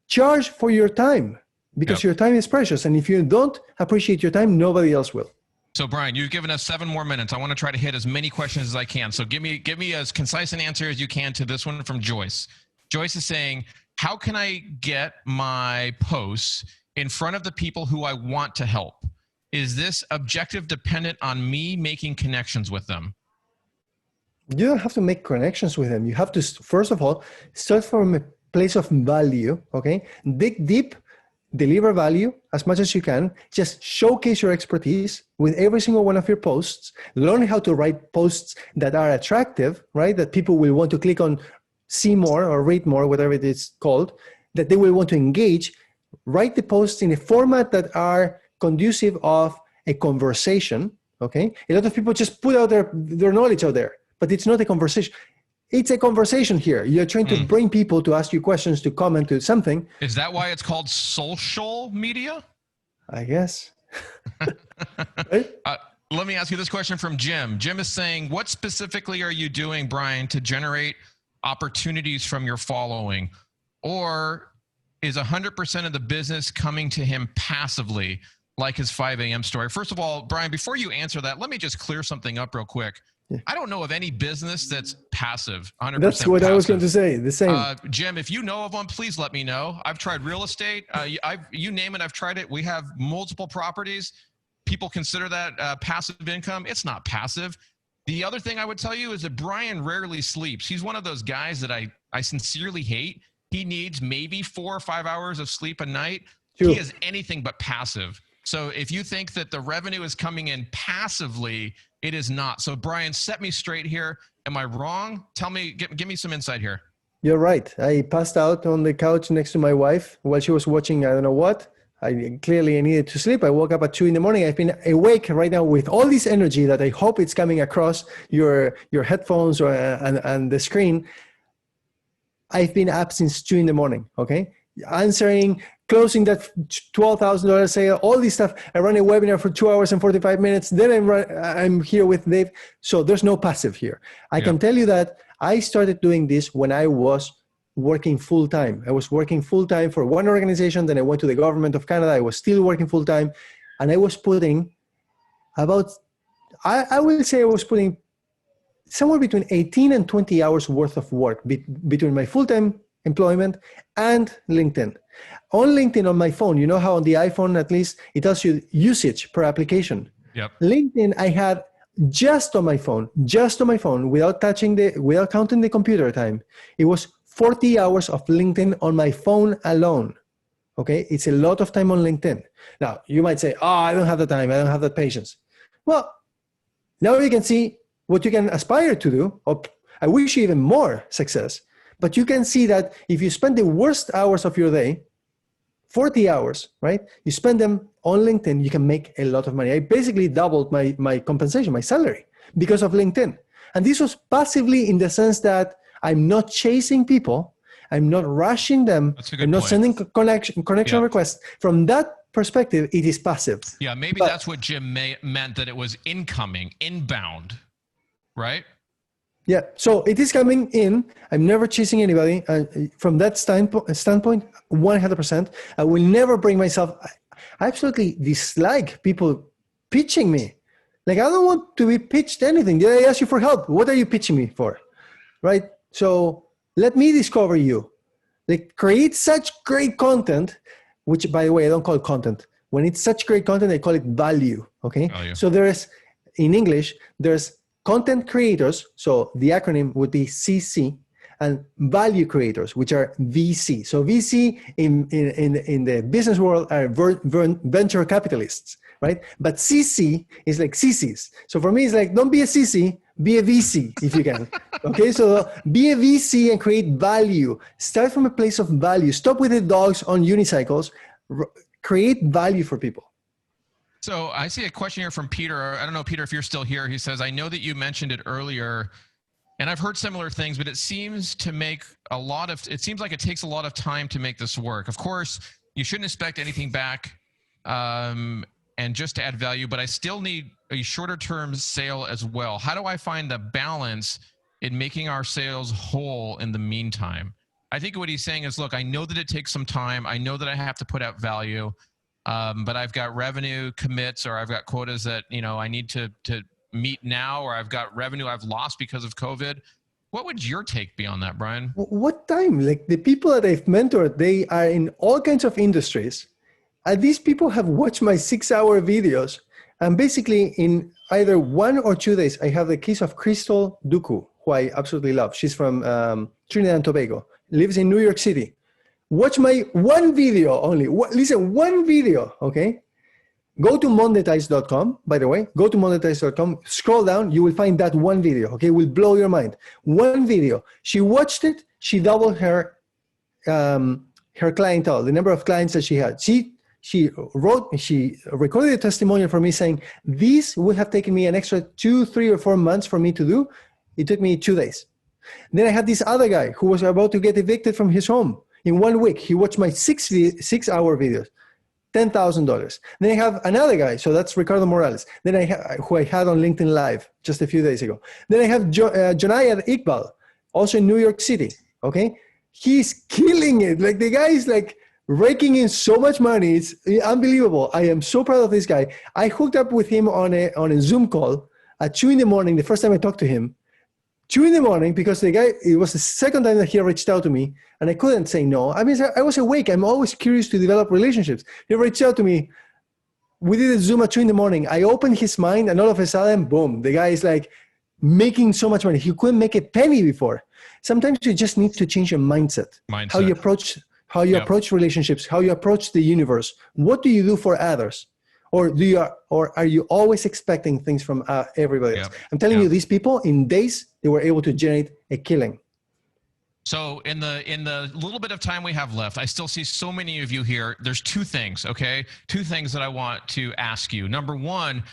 Charge for your time because your time is precious. And if you don't appreciate your time, nobody else will. So Brian, you've given us 7 more minutes. I want to try to hit as many questions as I can. So give me as concise an answer as you can to this one from Joyce. Joyce is saying, how can I get my posts in front of the people who I want to help? Is this objective dependent on me making connections with them? You don't have to make connections with them. You have to, first of all, start from a place of value, okay? Dig deep, deliver value as much as you can. Just showcase your expertise with every single one of your posts. Learn how to write posts that are attractive, right? That people will want to click on, see more or read more, whatever it is called, that they will want to engage. Write the posts in a format that are conducive of a conversation, okay? A lot of people just put out their knowledge out there, but it's not a conversation. It's a conversation here. You're trying to bring people to ask you questions, to comment to something. Is that why it's called social media? I guess. Right? Let me ask you this question from Jim. Jim is saying, what specifically are you doing, Brian, to generate opportunities from your following? Or is 100% of the business coming to him passively, like his 5 a.m. story? First of all, Brian, before you answer that, let me just clear something up real quick. Yeah. I don't know of any business that's passive, 100% That's what passive. I was going to say, the same. Jim, if you know of one, please let me know. I've tried real estate. You name it, I've tried it. We have multiple properties. People consider that passive income. It's not passive. The other thing I would tell you is that Brian rarely sleeps. He's one of those guys that I sincerely hate. He needs maybe 4 or 5 hours of sleep a night. True. He is anything but passive. So if you think that the revenue is coming in passively, it is not. So Brian, set me straight here. Am I wrong? Tell me, give me some insight here. You're right. I passed out on the couch next to my wife while she was watching, I don't know what. I needed to sleep. I woke up at 2 in the morning. I've been awake right now with all this energy that I hope it's coming across your headphones or and the screen. I've been up since 2 in the morning. Okay, answering, closing that $12,000 sale, all this stuff. I run a webinar for 2 hours and 45 minutes. Then I'm here with Dave. So there's no passive here. I can tell you that I started doing this when I was working full-time. I was working full-time for one organization. Then I went to the government of Canada. I was still working full-time. And I was putting about, I will say I was putting somewhere between 18 and 20 hours worth of work between my full-time employment and LinkedIn. On LinkedIn on my phone, you know how on the iPhone at least, it tells you usage per application. Yep. LinkedIn, I had just on my phone, without counting the computer time, it was 40 hours of LinkedIn on my phone alone. Okay, it's a lot of time on LinkedIn. Now, you might say, I don't have the time, I don't have the patience. Well, now you can see what you can aspire to do. I wish you even more success, but you can see that if you spend the worst hours of your day, 40 hours, right? You spend them on LinkedIn, you can make a lot of money. I basically doubled my compensation, my salary, because of LinkedIn. And this was passively in the sense that I'm not chasing people. I'm not rushing them. I'm not sending connection requests. From that perspective, it is passive. Yeah, maybe that's what Jim meant, that it was incoming, inbound, right? Yeah, so it is coming in. I'm never chasing anybody. From that standpoint, 100%. I will never bring myself. I absolutely dislike people pitching me. Like, I don't want to be pitched anything. Did I ask you for help? What are you pitching me for? Right? So let me discover you. Like, create such great content, which, by the way, I don't call it content. When it's such great content, I call it value. Okay. Value. So in English, there's content creators. So the acronym would be CC, and value creators, which are VC. So VC in the business world are venture capitalists, right? But CC is like CCs. So for me, it's like, don't be a CC, be a VC if you can. Okay, so be a VC and create value. Start from a place of value. Stop with the dogs on unicycles. Create value for people. So I see a question here from Peter. I don't know, Peter, if you're still here. He says, I know that you mentioned it earlier, and I've heard similar things, but it seems like it takes a lot of time to make this work. Of course, you shouldn't expect anything back and just to add value, but I still need a shorter term sale as well. How do I find the balance in making our sales whole in the meantime? I think what he's saying is, look, I know that it takes some time. I know that I have to put out value, but I've got revenue commits, or I've got quotas that, I need to meet now, or I've got revenue I've lost because of COVID. What would your take be on that, Brian? What time? Like, the people that I've mentored, they are in all kinds of industries. And these people have watched my 6-hour videos. And basically in either 1 or 2 days, I have the case of Crystal Duku, who I absolutely love. She's from Trinidad and Tobago, lives in New York City. Watch my one video only. Listen, one video, okay? Go to monetize.com, by the way. Go to monetize.com. Scroll down. You will find that one video, okay? It will blow your mind. One video. She watched it. She doubled her clientele, the number of clients that she had. She recorded a testimonial for me saying, this would have taken me an extra 2, 3, or 4 months for me to do. It took me 2 days. Then I had this other guy who was about to get evicted from his home. In 1 week, he watched my 6-hour videos, $10,000. Then I have another guy, so that's Ricardo Morales. Then who I had on LinkedIn Live just a few days ago. Then I have Jonayad Iqbal, also in New York City. Okay, he's killing it. Like, the guy is like raking in so much money. It's unbelievable. I am so proud of this guy. I hooked up with him on a Zoom call at 2 in the morning. The first time I talked to him. 2 in the morning, because the guy, it was the second time that he reached out to me, and I couldn't say no. I mean, I was awake. I'm always curious to develop relationships. He reached out to me. We did a Zoom at 2 in the morning. I opened his mind, and all of a sudden, boom, the guy is like making so much money. He couldn't make a penny before. Sometimes you just need to change your mindset. How you approach relationships, how you approach the universe. What do you do for others? Or are you always expecting things from everybody else? I'm telling you, these people, in days, they were able to generate a killing. So in the little bit of time we have left, I still see so many of you here. There's two things, okay? Two things that I want to ask you. Number one,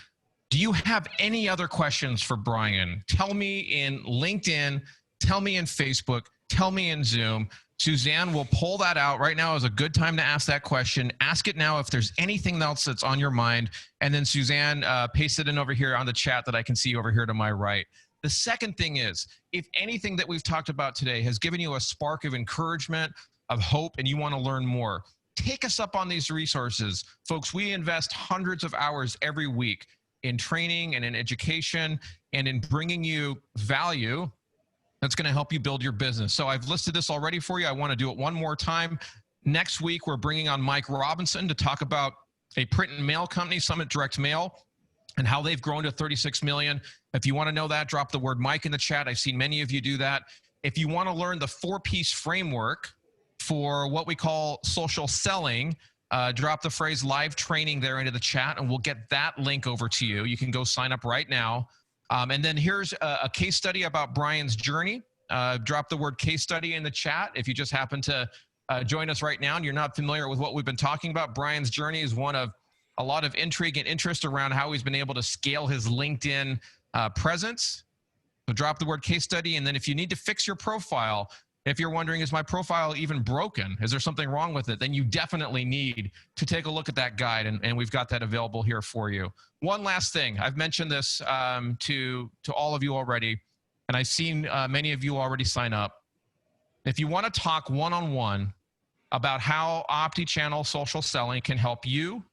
do you have any other questions for Brian? Tell me in LinkedIn, tell me in Facebook, tell me in Zoom. Suzanne will pull that out. Right now is a good time to ask that question. Ask it now if there's anything else that's on your mind. And then Suzanne, paste it in over here on the chat that I can see over here to my right. The second thing is, if anything that we've talked about today has given you a spark of encouragement, of hope, and you want to learn more, take us up on these resources. Folks, we invest hundreds of hours every week in training and in education and in bringing you value that's going to help you build your business. So I've listed this already for you. I want to do it one more time. Next week, we're bringing on Mike Robinson to talk about a print and mail company, Summit Direct Mail, and how they've grown to 36 million. If you want to know that, drop the word Mike in the chat. I've seen many of you do that. If you want to learn the 4-piece framework for what we call social selling, drop the phrase live training there into the chat, and we'll get that link over to you. You can go sign up right now. And then here's a case study about Brian's journey. Drop the word case study in the chat. If you just happen to join us right now and you're not familiar with what we've been talking about, Brian's journey is one of a lot of intrigue and interest around how he's been able to scale his LinkedIn presence. So drop the word case study. And then if you need to fix your profile, if you're wondering, is my profile even broken? Is there something wrong with it? Then you definitely need to take a look at that guide, and we've got that available here for you. One last thing. I've mentioned this to all of you already, and I've seen many of you already sign up. If you want to talk one-on-one about how Opti channel social selling can help you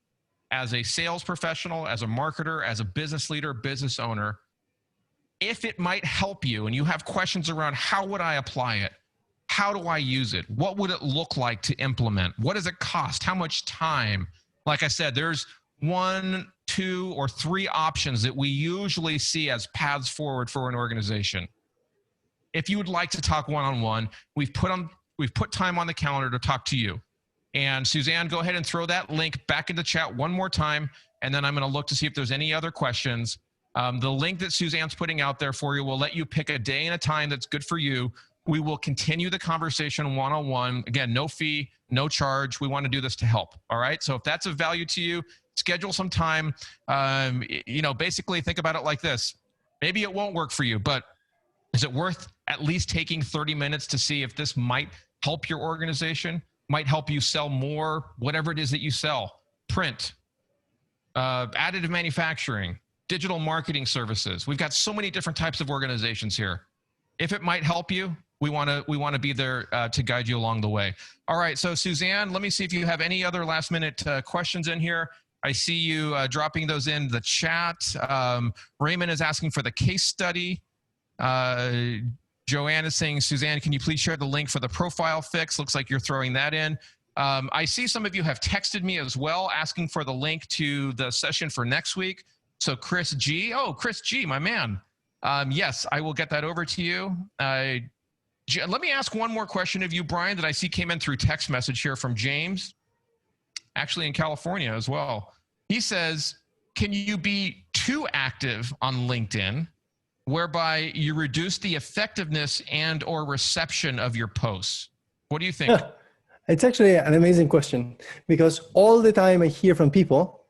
as a sales professional, as a marketer, as a business leader, business owner, if it might help you and you have questions around how would I apply it? How do I use it? What would it look like to implement? What does it cost? How much time? Like I said, there's 1, 2, or 3 options that we usually see as paths forward for an organization. If you would like to talk one-on-one, we've put time on the calendar to talk to you. And Suzanne, go ahead and throw that link back in the chat one more time, and then I'm going to look to see if there's any other questions. The link that Suzanne's putting out there for you will let you pick a day and a time that's good for you. We will continue the conversation one-on-one. Again, no fee, no charge. We want to do this to help. All right. So if that's of value to you, schedule some time. Basically think about it like this. Maybe it won't work for you, but is it worth at least taking 30 minutes to see if this might help your organization, might help you sell more, whatever it is that you sell, print, additive manufacturing, digital marketing services. We've got so many different types of organizations here. If it might help you, we want to be there to guide you along the way. All right, so Suzanne, let me see if you have any other last minute questions in here. I see you dropping those in the chat. Raymond is asking for the case study. Joanne is saying, Suzanne, can you please share the link for the profile fix? Looks like you're throwing that in. I see some of you have texted me as well, asking for the link to the session for next week. So Chris G, my man. Yes, I will get that over to you. Let me ask one more question of you, Brian, that I see came in through text message here from James, actually in California as well. He says, can you be too active on LinkedIn, whereby you reduce the effectiveness and or reception of your posts? What do you think? It's actually an amazing question, because all the time I hear from people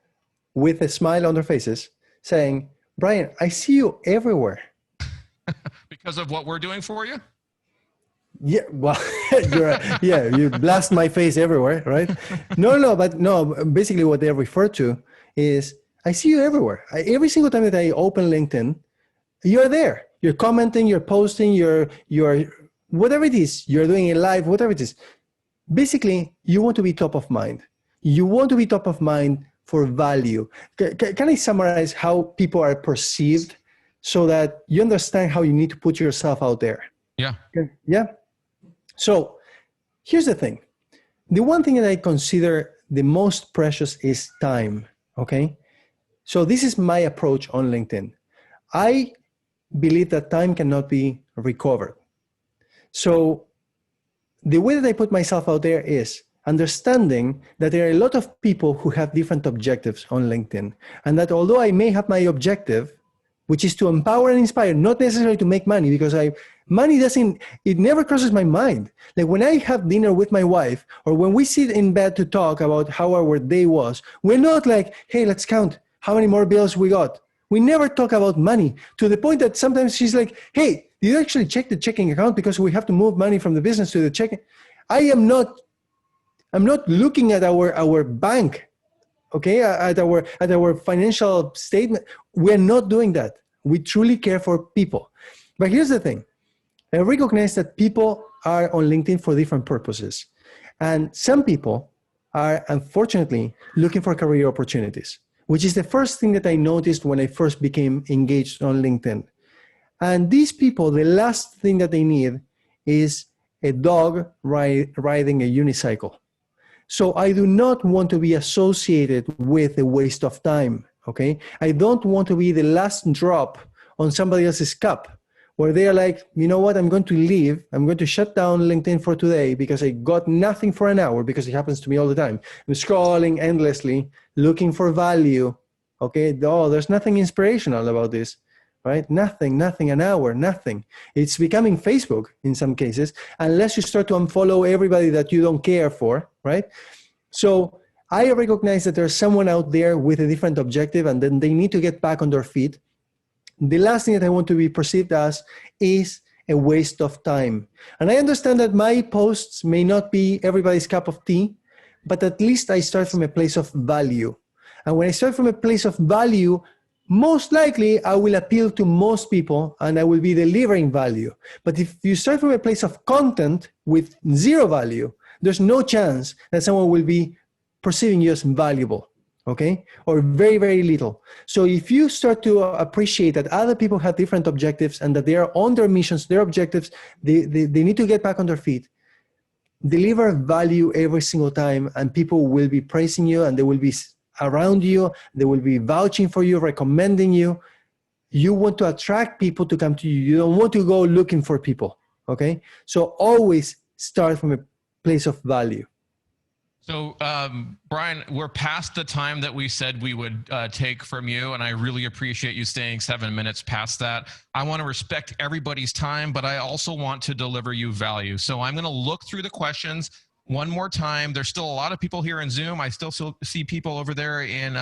with a smile on their faces saying, Brian, I see you everywhere. Because of what we're doing for you? Yeah, well, you blast my face everywhere, right? No, basically what they refer to is, I see you everywhere. Every single time that I open LinkedIn, you're there. You're commenting, you're posting, you're whatever it is, you're doing it live, whatever it is. Basically, you want to be top of mind. You want to be top of mind for value. Can I summarize how people are perceived so that you understand how you need to put yourself out there? Yeah. Yeah. So here's the thing. The one thing that I consider the most precious is time. Okay. So this is my approach on LinkedIn. I believe that time cannot be recovered. So the way that I put myself out there is understanding that there are a lot of people who have different objectives on LinkedIn, and that although I may have my objective, which is to empower and inspire, not necessarily to make money, because money it never crosses my mind. Like when I have dinner with my wife, or when we sit in bed to talk about how our day was, we're not like, hey, let's count how many more bills we got. We never talk about money, to the point that sometimes she's like, hey, did you actually check the checking account, because we have to move money from the business to the checking. I'm not looking at our bank, okay, at our financial statement. We're not doing that. We truly care for people. But here's the thing. I recognize that people are on LinkedIn for different purposes. And some people are, unfortunately, looking for career opportunities, which is the first thing that I noticed when I first became engaged on LinkedIn. And these people, the last thing that they need is a dog riding a unicycle. So I do not want to be associated with a waste of time, okay? I don't want to be the last drop on somebody else's cup, where they are like, you know what, I'm going to leave. I'm going to shut down LinkedIn for today because I got nothing for an hour, because it happens to me all the time. I'm scrolling endlessly, looking for value, okay? Oh, there's nothing inspirational about this, right? Nothing, an hour, nothing. It's becoming Facebook in some cases, unless you start to unfollow everybody that you don't care for, right? So I recognize that there's someone out there with a different objective, and then they need to get back on their feet. The last thing that I want to be perceived as is a waste of time. And I understand that my posts may not be everybody's cup of tea, but at least I start from a place of value. And when I start from a place of value, most likely I will appeal to most people and I will be delivering value. But if you start from a place of content with zero value, there's no chance that someone will be perceiving you as valuable, okay? Or very, very little. So if you start to appreciate that other people have different objectives and that they are on their missions, their objectives, they need to get back on their feet, deliver value every single time, and people will be praising you, and they will be around you, they will be vouching for you, recommending you. You want to attract people to come to you. You don't want to go looking for people, okay? So always start from a place of value. So, Brian, we're past the time that we said we would take from you, and I really appreciate you staying 7 minutes past that. I want to respect everybody's time, but I also want to deliver you value. So I'm going to look through the questions one more time. There's still a lot of people here in Zoom. I still see people over there in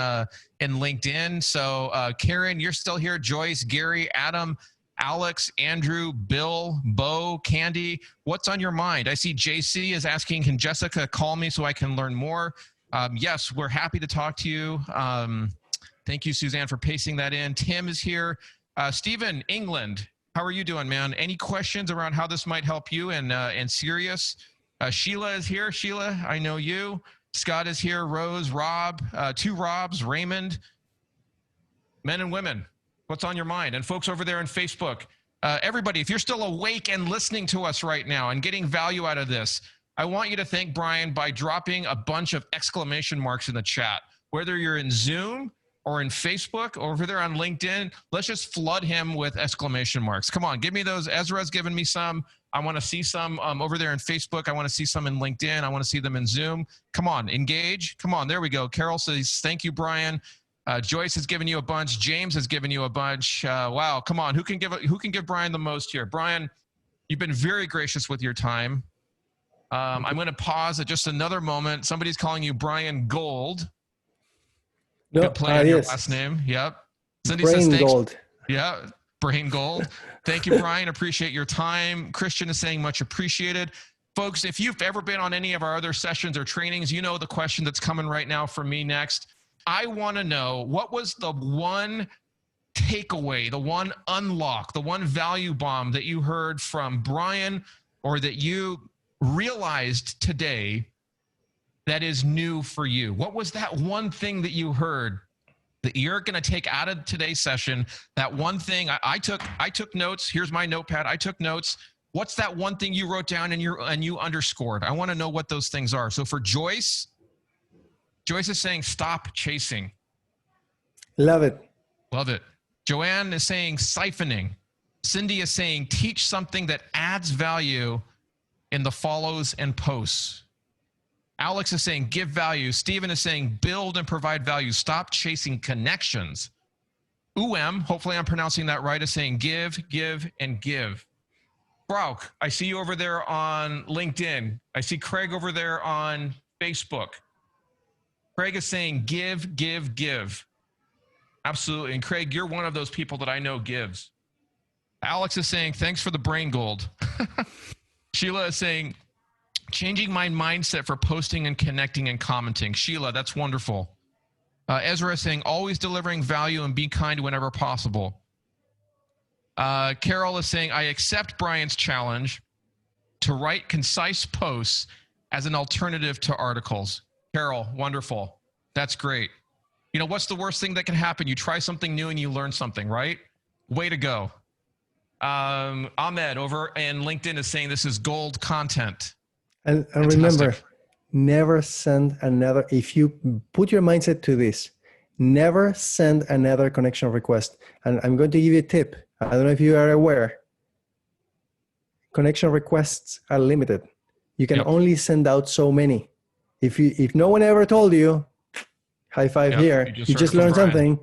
LinkedIn. So Karen, you're still here. Joyce, Gary, Adam, Alex, Andrew, Bill, Bo, Candy, what's on your mind? I see JC is asking, can Jessica call me so I can learn more? Yes, we're happy to talk to you. Thank you, Suzanne, for pasting that in. Tim is here. Stephen, England, how are you doing, man? Any questions around how this might help you and Sirius? Sheila is here. Sheila, I know you. Scott is here. Rose, Rob, two Robs, Raymond, men and women. What's on your mind? And folks over there on Facebook, everybody, if you're still awake and listening to us right now and getting value out of this, I want you to thank Brian by dropping a bunch of exclamation marks in the chat. Whether you're in Zoom or in Facebook or over there on LinkedIn, let's just flood him with exclamation marks. Come on, give me those. Ezra's given me some. I want to see some over there in Facebook. I want to see some in LinkedIn. I want to see them in Zoom. Come on, engage. Come on, there we go. Carol says, thank you, Brian. Joyce has given you a bunch. James has given you a bunch. Wow, come on. Who can give Brian the most here? Brian, you've been very gracious with your time. I'm going to pause at just another moment. Somebody's calling you Brian Gold. No, good play on your yes. last name. Yep. Cindy Brain says, thanks. Gold. Yeah, Brain Gold. Thank you, Brian. Appreciate your time. Christian is saying much appreciated. Folks, if you've ever been on any of our other sessions or trainings, you know the question that's coming right now from me next. I want to know, what was the one takeaway, the one unlock, the one value bomb that you heard from Brian or that you realized today that is new for you? What was that one thing that you heard that you're going to take out of today's session? That one thing. I took notes. Here's my notepad. I took notes. What's that one thing you wrote down and you underscored? I want to know what those things are. So for Joyce is saying, stop chasing. Love it. Love it. Joanne is saying, siphoning. Cindy is saying, teach something that adds value in the follows and posts. Alex is saying, give value. Stephen is saying, build and provide value. Stop chasing connections. hopefully I'm pronouncing that right, is saying give, give, and give. Brauk, I see you over there on LinkedIn. I see Craig over there on Facebook. Craig is saying give, give, give. Absolutely. And Craig, you're one of those people that I know gives. Alex is saying, thanks for the brain gold. Sheila is saying, changing my mindset for posting and connecting and commenting. Sheila, that's wonderful. Ezra is saying, always delivering value and be kind whenever possible. Carol is saying, I accept Brian's challenge to write concise posts as an alternative to articles. Carol, wonderful. That's great. You know, what's the worst thing that can happen? You try something new and you learn something, right? Way to go. Ahmed over in LinkedIn is saying this is gold content. And remember, never send another, if you put your mindset to this, never send another connection request. And I'm going to give you a tip. I don't know if you are aware. Connection requests are limited. You can only send out so many. If no one ever told you, high five here, you just learned something.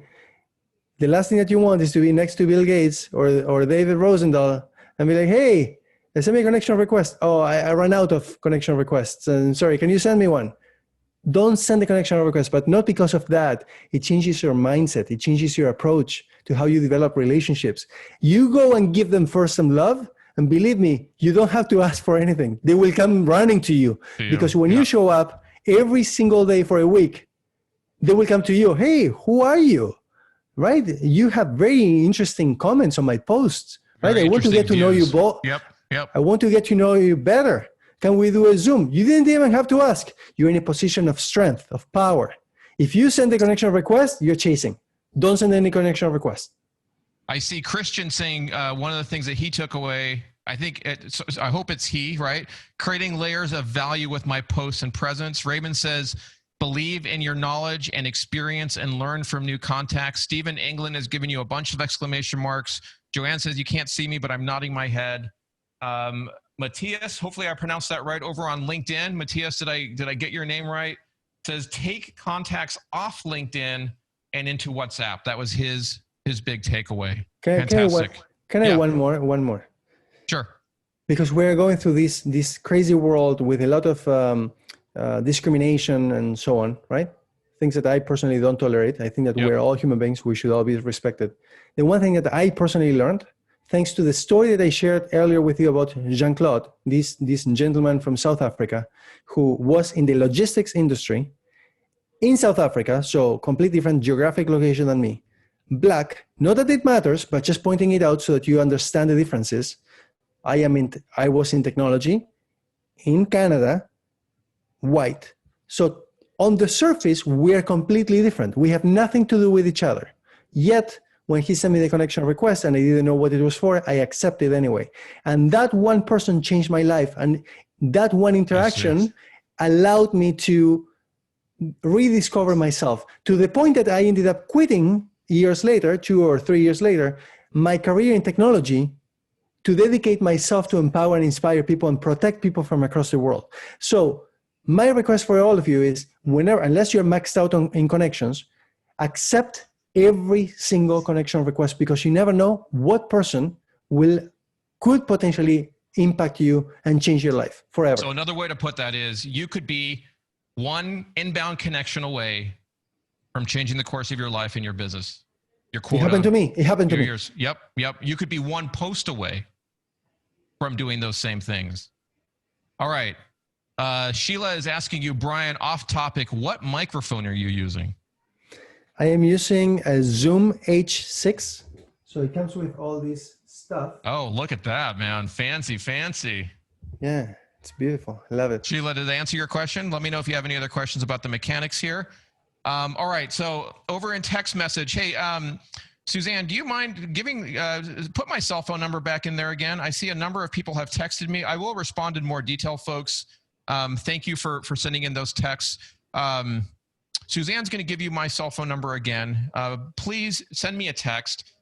The last thing that you want is to be next to Bill Gates or David Rosendahl and be like, hey, send me a connection request. Oh, I ran out of connection requests. And sorry, can you send me one? Don't send a connection request, but not because of that. It changes your mindset. It changes your approach to how you develop relationships. You go and give them first some love, and believe me, you don't have to ask for anything. They will come running to you. Because when you show up every single day for a week, they will come to you. Hey, who are you? Right? You have very interesting comments on my posts. Right? I want to get to know you both. Yep. I want to get to know you better. Can we do a Zoom? You didn't even have to ask. You're in a position of strength, of power. If you send a connection request, you're chasing. Don't send any connection request. I see Christian saying one of the things that he took away, I hope it's he, right? Creating layers of value with my posts and presence. Raymond says, believe in your knowledge and experience and learn from new contacts. Stephen England has given you a bunch of exclamation marks. Joanne says, you can't see me, but I'm nodding my head. Matthias, hopefully I pronounced that right, over on LinkedIn. Matthias, did I get your name right? Says take contacts off LinkedIn and into WhatsApp. That was his big takeaway. Fantastic. Can I one more? Sure. Because we're going through this crazy world with a lot of discrimination and so on, right? Things that I personally don't tolerate. I think that we're all human beings. We should all be respected. The one thing that I personally learned, thanks to the story that I shared earlier with you about Jean-Claude, this gentleman from South Africa who was in the logistics industry in South Africa, so completely different geographic location than me. Black, not that it matters, but just pointing it out so that you understand the differences. I was in technology in Canada, white. So on the surface, we are completely different. We have nothing to do with each other. Yet, when he sent me the connection request and I didn't know what it was for, I accepted anyway. And that one person changed my life. And that one interaction allowed me to rediscover myself to the point that I ended up quitting years later, 2 or 3 years later, my career in technology to dedicate myself to empower and inspire people and protect people from across the world. So my request for all of you is unless you're maxed out in connections, accept every single connection request, because you never know what person could potentially impact you and change your life forever. So another way to put that is you could be one inbound connection away from changing the course of your life and your business. Your quota. It happened to me. Yep. You could be one post away from doing those same things. All right. Sheila is asking you, Brian, off topic, what microphone are you using? I am using a Zoom H6. So it comes with all this stuff. Oh, look at that, man. Fancy. Yeah, it's beautiful. I love it. Sheila, did I answer your question? Let me know if you have any other questions about the mechanics here. All right. So over in text message, hey, Suzanne, do you mind put my cell phone number back in there again? I see a number of people have texted me. I will respond in more detail, folks. Thank you for sending in those texts. Suzanne's going to give you my cell phone number again. Please send me a text.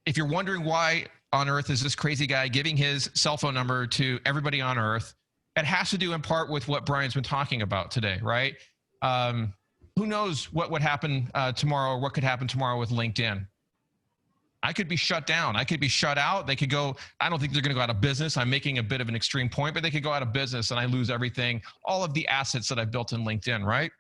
If you're wondering why on earth is this crazy guy giving his cell phone number to everybody on earth, it has to do in part with what Brian's been talking about today, right? who knows what would happen tomorrow, or what could happen tomorrow with LinkedIn. I could be shut down. I could be shut out. They could go, I don't think they're going to go out of business. I'm making a bit of an extreme point, but they could go out of business and I lose everything, all of the assets that I've built in LinkedIn, right?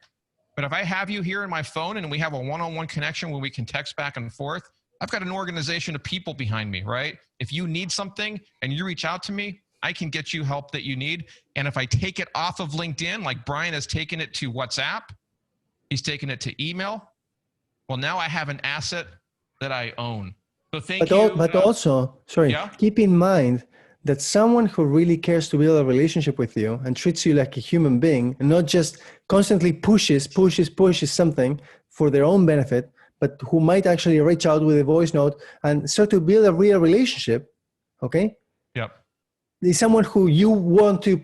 But if I have you here in my phone and we have a one-on-one connection where we can text back and forth, I've got an organization of people behind me, right? If you need something and you reach out to me, I can get you help that you need. And if I take it off of LinkedIn, like Brian has taken it to WhatsApp, he's taken it to email. Well, now I have an asset that I own. So thank you. But also, sorry, yeah? keep in mind that someone who really cares to build a relationship with you and treats you like a human being and not just constantly pushes something for their own benefit, but who might actually reach out with a voice note and start to build a real relationship, okay? Yep. Is someone who you want to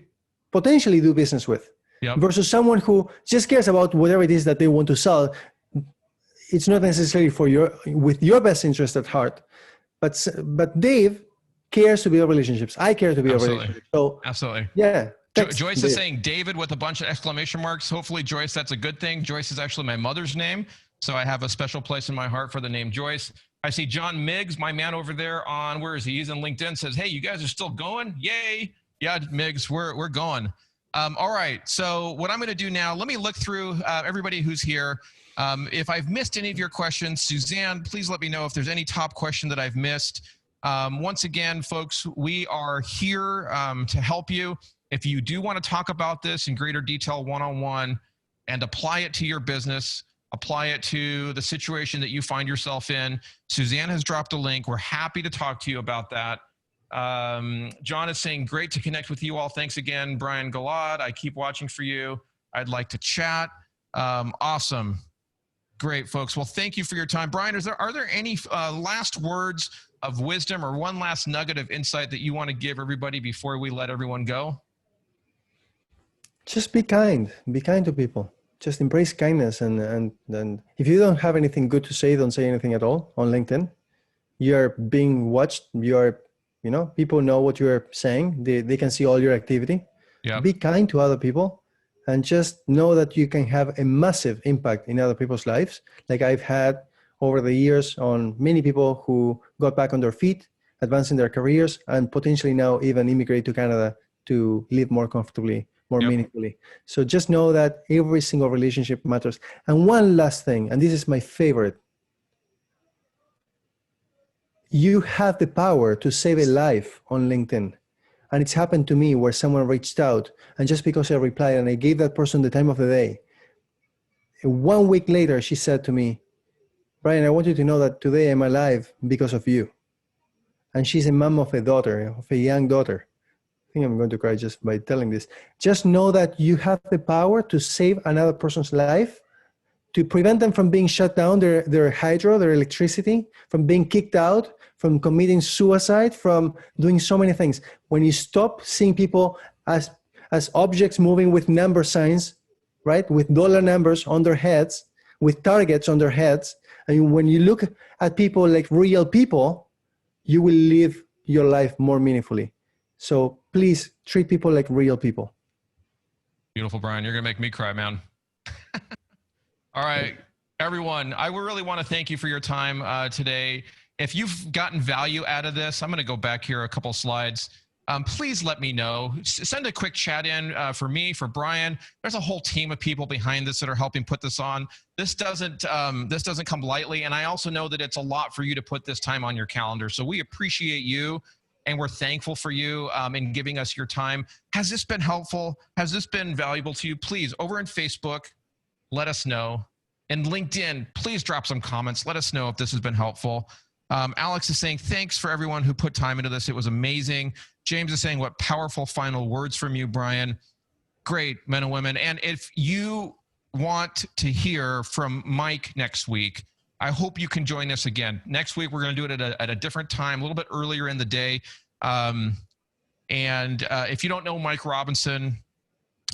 potentially do business with. Yep. Versus someone who just cares about whatever it is that they want to sell. It's not necessarily with your best interest at heart, but Dave cares to build relationships. I care to build relationships. So absolutely. Yeah. Joyce is saying David with a bunch of exclamation marks. Hopefully, Joyce, that's a good thing. Joyce is actually my mother's name, so I have a special place in my heart for the name Joyce. I see John Miggs, my man over there on, where is he? He's in LinkedIn, says, hey, you guys are still going? Yay. Yeah, Miggs, we're going. All right, so what I'm going to do now, let me look through everybody who's here. If I've missed any of your questions, Suzanne, please let me know if there's any top question that I've missed. Once again, folks, we are here to help you. If you do want to talk about this in greater detail one-on-one and apply it to your business, apply it to the situation that you find yourself in, Suzanne has dropped a link. We're happy to talk to you about that. John is saying, great to connect with you all. Thanks again, Brian Golod. I keep watching for you. I'd like to chat. Awesome. Great, folks. Well, thank you for your time. Brian, are there any last words of wisdom or one last nugget of insight that you want to give everybody before we let everyone go? Just be kind. Be kind to people. Just embrace kindness. And if you don't have anything good to say, don't say anything at all on LinkedIn. You're being watched. People know what you're saying. They can see all your activity. Yep. Be kind to other people and just know that you can have a massive impact in other people's lives. Like I've had over the years on many people who got back on their feet, advancing their careers, and potentially now even immigrate to Canada to live more comfortably, more meaningfully. So just know that every single relationship matters. And one last thing, and this is my favorite. You have the power to save a life on LinkedIn. And it's happened to me where someone reached out, and just because I replied and I gave that person the time of the day, 1 week later, she said to me, Brian, I want you to know that today I'm alive because of you. And she's a mom of a young daughter. I think I'm going to cry just by telling this. Just know that you have the power to save another person's life, to prevent them from being shut down, their hydro, their electricity, from being kicked out, from committing suicide, from doing so many things. When you stop seeing people as objects moving with number signs, right, with dollar numbers on their heads, with targets on their heads, and when you look at people like real people, you will live your life more meaningfully. So please treat people like real people. Beautiful, Brian. You're going to make me cry, man. All right, everyone, I really want to thank you for your time today. If you've gotten value out of this, I'm going to go back here a couple slides. Please let me know. Send a quick chat in for me, for Brian. There's a whole team of people behind this that are helping put this on. This doesn't come lightly, and I also know that it's a lot for you to put this time on your calendar. So we appreciate you, and we're thankful for you in giving us your time. Has this been helpful? Has this been valuable to you? Please, over in Facebook, let us know. And LinkedIn, please drop some comments. Let us know if this has been helpful. Alex is saying, thanks for everyone who put time into this. It was amazing. James is saying, what powerful final words from you, Brian. Great, men and women. And if you want to hear from Mike next week, I hope you can join us again. Next week, we're going to do it at a different time, a little bit earlier in the day. If you don't know Mike Robinson,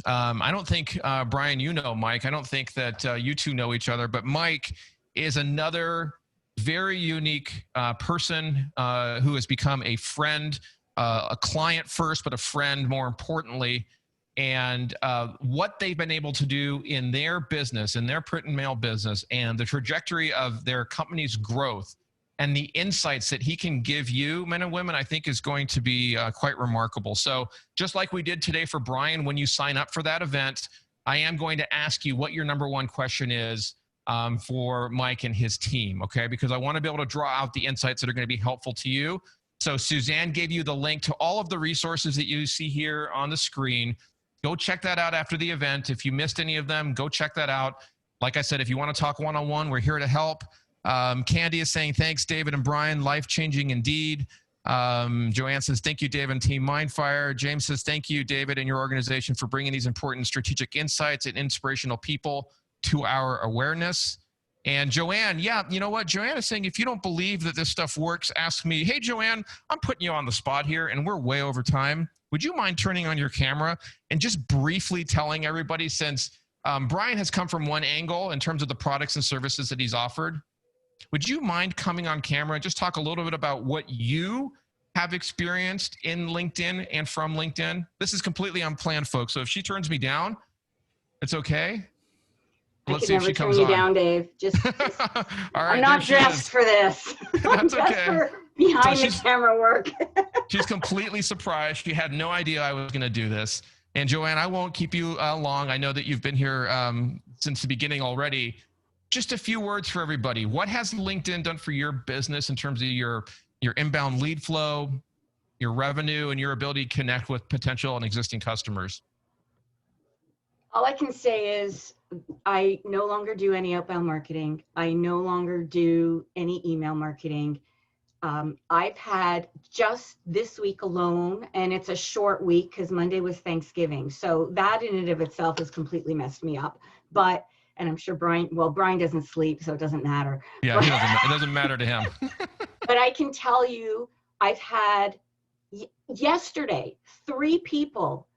I don't think, Brian, you know Mike. I don't think that you two know each other, but Mike is another very unique person who has become a friend, a client first, but a friend more importantly. and what they've been able to do in their business, in their print and mail business, and the trajectory of their company's growth, and the insights that he can give you, men and women, I think is going to be quite remarkable. So just like we did today for Brian, when you sign up for that event, I am going to ask you what your number one question is for Mike and his team, okay? Because I want to be able to draw out the insights that are going to be helpful to you. So Suzanne gave you the link to all of the resources that you see here on the screen. Go check that out after the event. If you missed any of them, go check that out. Like I said, if you want to talk one-on-one, we're here to help. Candy is saying, thanks, David and Brian. Life-changing indeed. Joanne says, thank you, David and Team Mindfire. James says, thank you, David, and your organization for bringing these important strategic insights and inspirational people to our awareness. And Joanne, yeah, you know what? Joanne is saying, if you don't believe that this stuff works, ask me. Hey, Joanne, I'm putting you on the spot here, and we're way over time. Would you mind turning on your camera and just briefly telling everybody, since Brian has come from one angle in terms of the products and services that he's offered, would you mind coming on camera and just talk a little bit about what you have experienced in LinkedIn and from LinkedIn? This is completely unplanned, folks. So if she turns me down, it's okay. Let's see if she comes on. I could never turn you down, Dave. Just all right, I'm not dressed for this. That's okay. For behind the camera work. She's completely surprised. She had no idea I was going to do this. And Joanne, I won't keep you long. I know that you've been here since the beginning already. Just a few words for everybody. What has LinkedIn done for your business in terms of your inbound lead flow, your revenue, and your ability to connect with potential and existing customers? All I can say is I no longer do any outbound marketing. I no longer do any email marketing. I've had just this week alone, and it's a short week because Monday was Thanksgiving. So that in and of itself has completely messed me up. But, and I'm sure Brian doesn't sleep, so it doesn't matter. Yeah, it doesn't matter to him. But I can tell you, I've had yesterday 3 people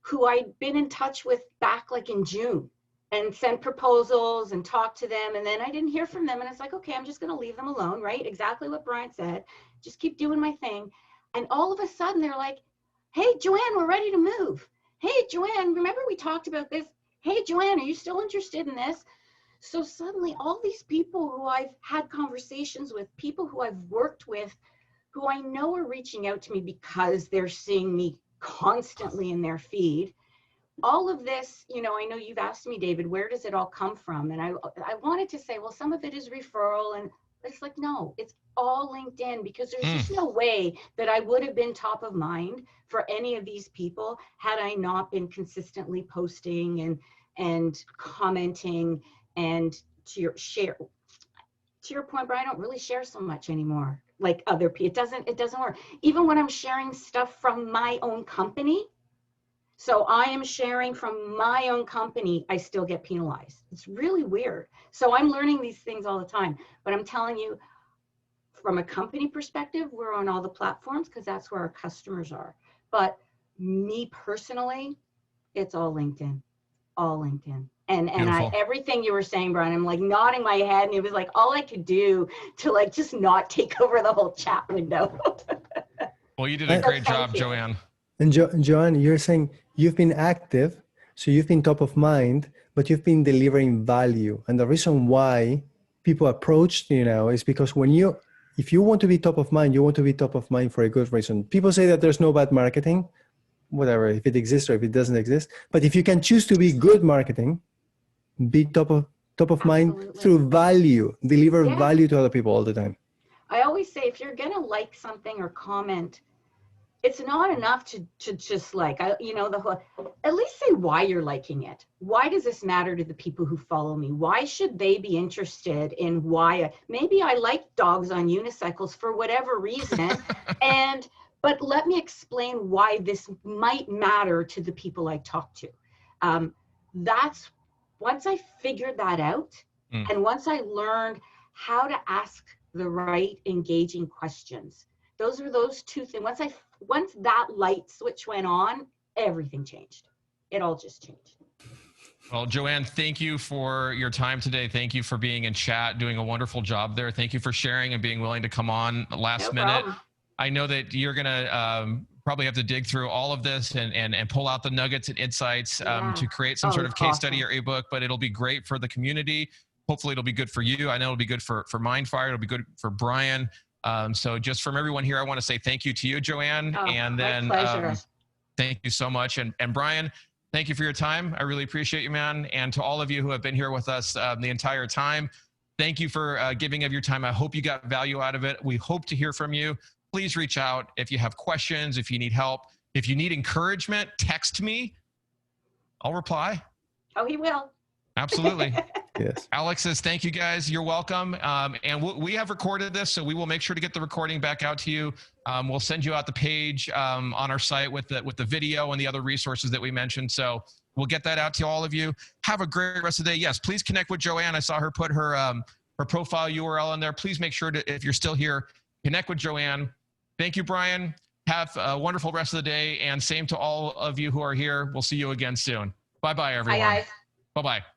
who I'd been in touch with back like in June and sent proposals and talked to them. And then I didn't hear from them. And it's like, okay, I'm just going to leave them alone, right? Exactly what Brian said. Just keep doing my thing. And all of a sudden they're like, hey, Joanne, we're ready to move. Hey, Joanne, remember we talked about this? Hey, Joanne, are you still interested in this? So suddenly all these people who I've had conversations with, people who I've worked with, who I know are reaching out to me because they're seeing me constantly in their feed. All of this, you know, I know you've asked me, David, where does it all come from? And I wanted to say, well, some of it is referral, and it's like, no, it's all LinkedIn, because there's just no way that I would have been top of mind for any of these people had I not been consistently posting and commenting. And to your point, Brian, I don't really share so much anymore like other people. It doesn't work. Even when I'm sharing stuff from my own company, so I am sharing from my own company, I still get penalized. It's really weird. So I'm learning these things all the time, but I'm telling you, from a company perspective, we're on all the platforms because that's where our customers are. But me personally, it's all LinkedIn, all LinkedIn. And everything you were saying, Brian, I'm like nodding my head, and it was like all I could do to like just not take over the whole chat window. Well, you did a great job, Joanne. And Joanne, you're saying you've been active, so you've been top of mind, but you've been delivering value. And the reason why people approached you now is because if you want to be top of mind, you want to be top of mind for a good reason. People say that there's no bad marketing, whatever, if it exists or if it doesn't exist. But if you can choose to be good marketing, be top of mind through value, deliver value to other people all the time. I always say, if you're gonna like something or comment, it's not enough to just like, at least say why you're liking it. Why does this matter to the people who follow me? Why should they be interested in maybe I like dogs on unicycles for whatever reason, but let me explain why this might matter to the people I talk to. That's once I figured that out, and once I learned how to ask the right engaging questions, those 2 things. Once that light switch went on, everything changed. It all just changed. Well, Joanne, thank you for your time today. Thank you for being in chat, doing a wonderful job there. Thank you for sharing and being willing to come on last minute. Problem. I know that you're going to probably have to dig through all of this and pull out the nuggets and insights to create some Oh, sort of case awesome. study or ebook, but it'll be great for the community. Hopefully it'll be good for you. I know it'll be good for Mindfire. It'll be good for Brian. So just from everyone here, I want to say thank you to you, Joanne. Oh, And my then pleasure. thank you so much. And Brian, thank you for your time. I really appreciate you, man. And to all of you who have been here with us the entire time, thank you for giving of your time. I hope you got value out of it. We hope to hear from you. Please reach out if you have questions, if you need help, if you need encouragement, text me. I'll reply. Oh, he will. Absolutely. Yes. Alex says, thank you guys. You're welcome. And we have recorded this, so we will make sure to get the recording back out to you. We'll send you out the page on our site with the video and the other resources that we mentioned. So we'll get that out to all of you. Have a great rest of the day. Yes, please connect with Joanne. I saw her put her profile URL in there. Please make sure to, if you're still here, connect with Joanne. Thank you, Brian. Have a wonderful rest of the day. And same to all of you who are here. We'll see you again soon. Bye-bye, everyone. Bye, guys. Bye-bye.